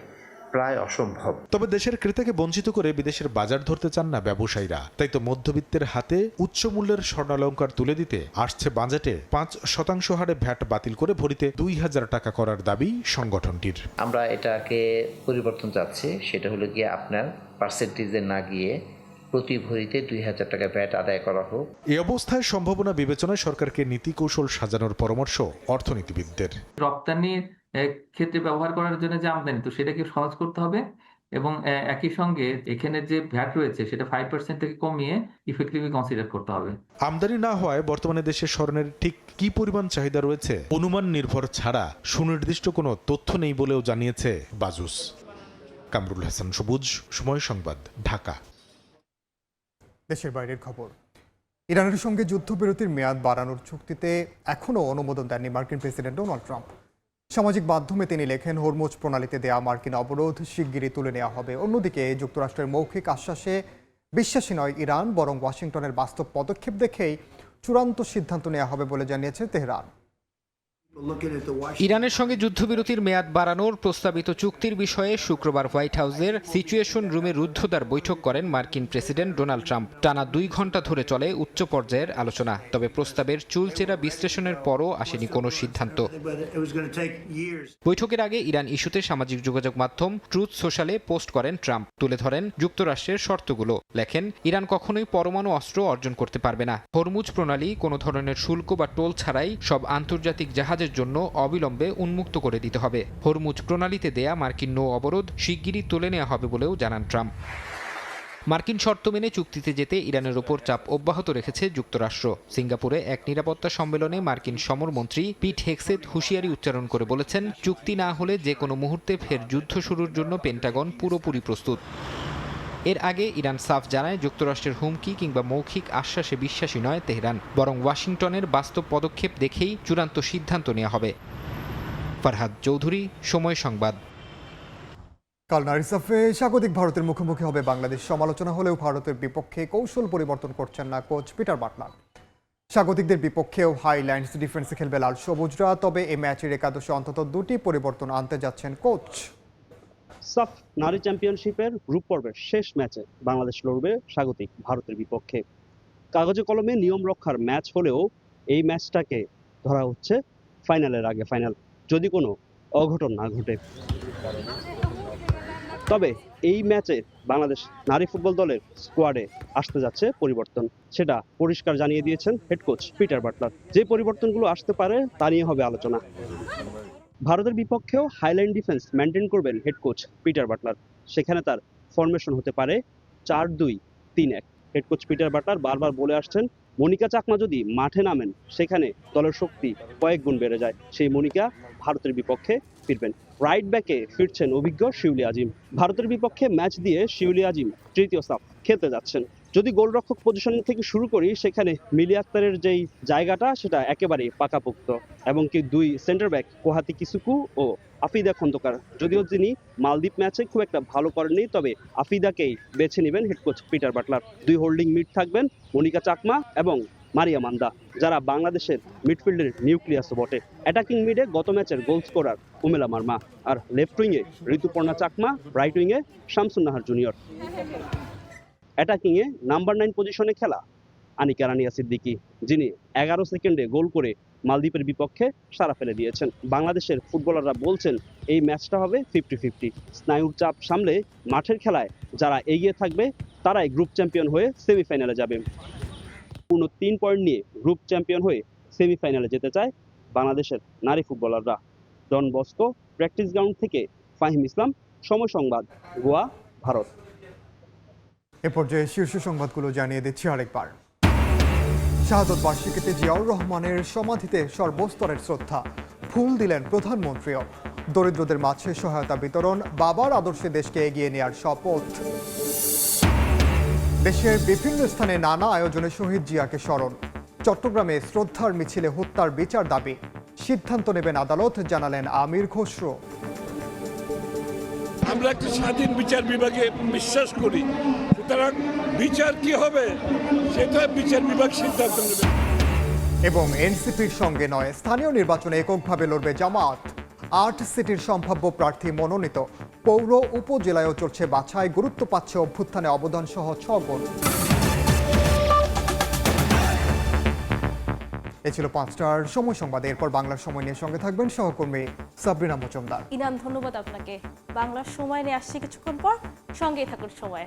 Speaker 16: প্রায় অসম্ভব।
Speaker 11: তবে দেশের ক্রেতাকে বঞ্চিত করে বিদেশের বাজার ধরতে চান না ব্যবসায়ীরা। তাই তো মধ্যবিত্তের হাতে উচ্চ মূল্যের স্বর্ণালংকার তুলে দিতে আসছে বাজেটে ৫% হারে ভ্যাট বাতিল করে ভরিতে ২,০০০ টাকা করার দাবি সংগঠনটির।
Speaker 16: আমরা এটাকে পরিবর্তন চাচ্ছি, সেটা হলো গিয়ে আপনার পার্সেন্টেজে না গিয়ে প্রতি ভরিতে ২,০০০ টাকা ভ্যাট আদায় করা হোক।
Speaker 11: এই অবস্থায় সম্ভাবনা বিবেচনায় সরকারকে নীতি কৌশল সাজানোর পরামর্শ অর্থনীতিবিদদের।
Speaker 17: রপ্তানির ক্ষেত্রে ব্যবহার করার জন্য যে আমদানি, তো সেটাকে সহজ করতে হবে এবং একই সঙ্গে এখানে যে ভ্যাট রয়েছে সেটা 5% থেকে কমিয়ে ইফেক্টিভলি কনসিডার করতে হবে।
Speaker 11: আমদানি না হওয়ায় বর্তমানে দেশে স্বর্ণের ঠিক কি পরিমাণ চাহিদা রয়েছে অনুমান নির্ভর ছাড়া সুনির্দিষ্ট কোনো তথ্য নেই বলেও জানিয়েছে বাজুস। কামরুল হাসান সবুজ, সময় সংবাদ, ঢাকা।
Speaker 1: দেশের বাইরের খবর। ইরানের সঙ্গে যুদ্ধবিরতির মেয়াদ বাড়ানোর চুক্তিতে এখনও অনুমোদন দেননি মার্কিন প্রেসিডেন্ট ডোনাল্ড ট্রাম্প। সামাজিক মাধ্যমে তিনি লেখেন, হরমুজ প্রণালীতে দেয়া মার্কিন অবরোধ শিগগিরই তুলে নেওয়া হবে। অন্যদিকে যুক্তরাষ্ট্রের মৌখিক আশ্বাসে বিশ্বাসী নয় ইরান, বরং ওয়াশিংটনের বাস্তব পদক্ষেপ দেখেই চূড়ান্ত সিদ্ধান্ত নেওয়া হবে বলে জানিয়েছে তেহরান।
Speaker 18: ইরানের সঙ্গে যুদ্ধবিরতির মেয়াদ বাড়ানোর প্রস্তাবিত চুক্তির বিষয়ে শুক্রবার হোয়াইট হাউসের সিচুয়েশন রুমে রুদ্ধদ্বার বৈঠক করেন মার্কিন প্রেসিডেন্ট ডোনাল্ড ট্রাম্প। টানা 2 ঘন্টা ধরে চলে উচ্চ পর্যায়ের আলোচনা। তবে প্রস্তাবের চুলচেরা বিশ্লেষণের পরও আসেনি কোনো সিদ্ধান্ত। বৈঠকের আগে ইরান ইস্যুতে সামাজিক যোগাযোগ মাধ্যম ট্রুথ সোশ্যালে পোস্ট করেন ট্রাম্প। তুলে ধরেন যুক্তরাষ্ট্রের শর্তগুলো। লেখেন, ইরান কখনোই পরমাণু অস্ত্র অর্জন করতে পারবে না। হরমুজ প্রণালী কোনো ধরনের শুল্ক বা টোল ছাড়াই সব আন্তর্জাতিক জাহাজের জন্য অবিলম্বে উন্মুক্ত করে দিতে হবে। হরমুজ প্রণালীতে দেয়া মার্কিন নৌ অবরোধ শিগগিরই তুলে নেওয়া হবে বলেও জানান ট্রাম্প। মার্কিন শর্ত মেনে চুক্তিতে যেতে ইরানের ওপর চাপ অব্যাহত রেখেছে যুক্তরাষ্ট্র। সিঙ্গাপুরে এক নিরাপত্তা সম্মেলনে মার্কিন সমরমন্ত্রী পিট হেগসেথ হুঁশিয়ারি উচ্চারণ করে বলেছেন, চুক্তি না হলে যে কোনো মুহূর্তে ফের যুদ্ধ শুরুর জন্য পেন্টাগন পুরোপুরি প্রস্তুত। এর আগে ইরান সাফ জানায়, যুক্তরাষ্ট্রের হুমকি কিংবা মৌখিক আশ্বাসে বিশ্বাসী নয় তেহরান, বরং ওয়াশিংটনের বাস্তব পদক্ষেপ দেখেই চূড়ান্ত সিদ্ধান্ত নেওয়া হবে। ফারহাদ চৌধুরী, সময় সংবাদ।
Speaker 1: কাল নারিসাফে স্বাগতিক ভারতের মুখোমুখি হবে বাংলাদেশ। সমালোচনা হলেও ভারতের বিপক্ষে কৌশল পরিবর্তন করছেন না কোচ পিটার বাটলার। স্বাগতিকদের বিপক্ষেও হাইল্যান্ডস ডিফেন্সে খেলবে লাল সবুজরা। তবে এই ম্যাচের একাদশে অন্তত 2টি পরিবর্তন আনতে যাচ্ছেন কোচ।
Speaker 19: সাফ নারী চ্যাম্পিয়নশিপের গ্রুপ পর্বের শেষ ম্যাচে বাংলাদেশ লড়বে স্বাগতিক ভারতের বিপক্ষে। কাগজে কলমে নিয়ম রক্ষার ম্যাচ হলেও এই ম্যাচটাকে ধরা হচ্ছে ফাইনালের আগে ফাইনাল, যদি কোনো অঘটন না ঘটে। তবে এই ম্যাচে বাংলাদেশ নারী ফুটবল দলের স্কোয়াডে আসতে যাচ্ছে পরিবর্তন, সেটা পরিষ্কার জানিয়ে দিয়েছেন হেড কোচ পিটার বাটলার। যে পরিবর্তনগুলো আসতে পারে তা নিয়ে হবে আলোচনা। ভারতের বিপক্ষেও হাইল্যান্ড ডিফেন্স মেনটেন করবেন হেড কোচ পিটার বাটলার। সেখানে তার ফরমেশন হতে পারে 4-2-3-1। হেড কোচ পিটার বাটলার বারবার বলে আসছেন, মনিকা চাকমা যদি মাঠে নামেন সেখানে দলের শক্তি কয়েক গুণ বেড়ে যায়। সেই মনিকা ভারতের বিপক্ষে ফিরবেন। রাইট ব্যাকে ফিরছেন অভিজ্ঞ শিউলি আজিম। ভারতের বিপক্ষে ম্যাচ দিয়ে শিউলি আজিম তৃতীয় সাফ খেলতে যাচ্ছেন। যদি গোলরক্ষক পজিশনিং থেকে শুরু করি, সেখানে মিলি আক্তারের যেই জায়গাটা সেটা একেবারে পাকাপোক্ত, এবং কি 2 সেন্টার ব্যাক কোহাতি কিসুকু ও আফিদা খন্দকার। যদিও তিনি মালদ্বীপ ম্যাচে খুব একটা ভালো করেননি, তবে আফিদাকেই বেছে নেবেন head coach Peter Butler. 2 holding mid থাকবেন মনিকা চাকমা এবং মারিয়া মান্দা, যারা বাংলাদেশের মিডফিল্ডের নিউক্লিয়াসও বটে। অ্যাটাকিং মিডে গত ম্যাচের গোল স্কোরার উমেলা মার্মা, আর লেফট উইংয়ে ঋতুপর্ণা চাকমা, রাইট উইংয়ে শামসুন নাহার জুনিয়র। অ্যাটাকিংয়ে নাম্বার 9 পজিশনে খেলা আনিকা রানিয়া সিদ্দিকী, যিনি 11 সেকেন্ডে গোল করে মালদ্বীপের বিপক্ষে সারা ফেলে দিয়েছেন। বাংলাদেশের ফুটবলাররা বলছেন এই ম্যাচটা হবে 50-50। স্নায়ুর চাপ সামলে মাঠের খেলায় যারা এগিয়ে থাকবে তারাই গ্রুপ চ্যাম্পিয়ন হয়ে সেমিফাইনালে যাবে। পূর্ণ 3 পয়েন্ট নিয়ে গ্রুপ চ্যাম্পিয়ন হয়ে সেমিফাইনালে যেতে চায় বাংলাদেশের নারী ফুটবলাররা। ডন বস্কো প্র্যাকটিস গ্রাউন্ড থেকে ফাহিম ইসলাম, সময় সংবাদ, গোয়া, ভারত।
Speaker 1: এ পর্যায়ে শীর্ষ সংবাদগুলো জানিয়ে দিচ্ছি আরেকবার। শাহাদত বার্ষিকীতে জিয়াউর রহমানের সমাধিতে সর্বস্তরের শ্রদ্ধা। ফুল দিলেন প্রধানমন্ত্রীও। দরিদ্রদের মাঝে সহায়তা বিতরণ, বাবার আদর্শে দেশকে এগিয়ে নেওয়ার শপথ। দেশের বিভিন্ন স্থানে নানা আয়োজনে শহীদ জিয়াকে স্মরণ। চট্টগ্রামে শ্রদ্ধার মিছিলে হত্যার বিচার দাবি। সিদ্ধান্ত নেবেন আদালত, জানালেন আমির খসরু।
Speaker 20: আমরা একটি স্বাধীন বিচার বিভাগে বিশ্বাস করি, সুতরাং বিচার কি হবে সেটা বিচার বিভাগ সিদ্ধান্ত নেবে।
Speaker 1: এবং এনসিপির সঙ্গে নয়, স্থানীয় নির্বাচনে এককভাবে লড়বে জামাত। 8 সিটির সম্ভাব্য প্রার্থী মনোনীত। পৌর উপজেলায়ও চলছে বাছাই। গুরুত্ব পাচ্ছে অভ্যুত্থানে অবদান সহ 6 গুণ। এ ছিল 5টার সময় সংবাদ। এরপর বাংলার সময় নিয়ে সঙ্গে থাকবেন সহকর্মী সাবরিনা মজুমদার।
Speaker 21: ইনান, ধন্যবাদ আপনাকে। বাংলার সময় নিয়ে আসছি কিছুক্ষণ পর, সঙ্গেই থাকুন সময়।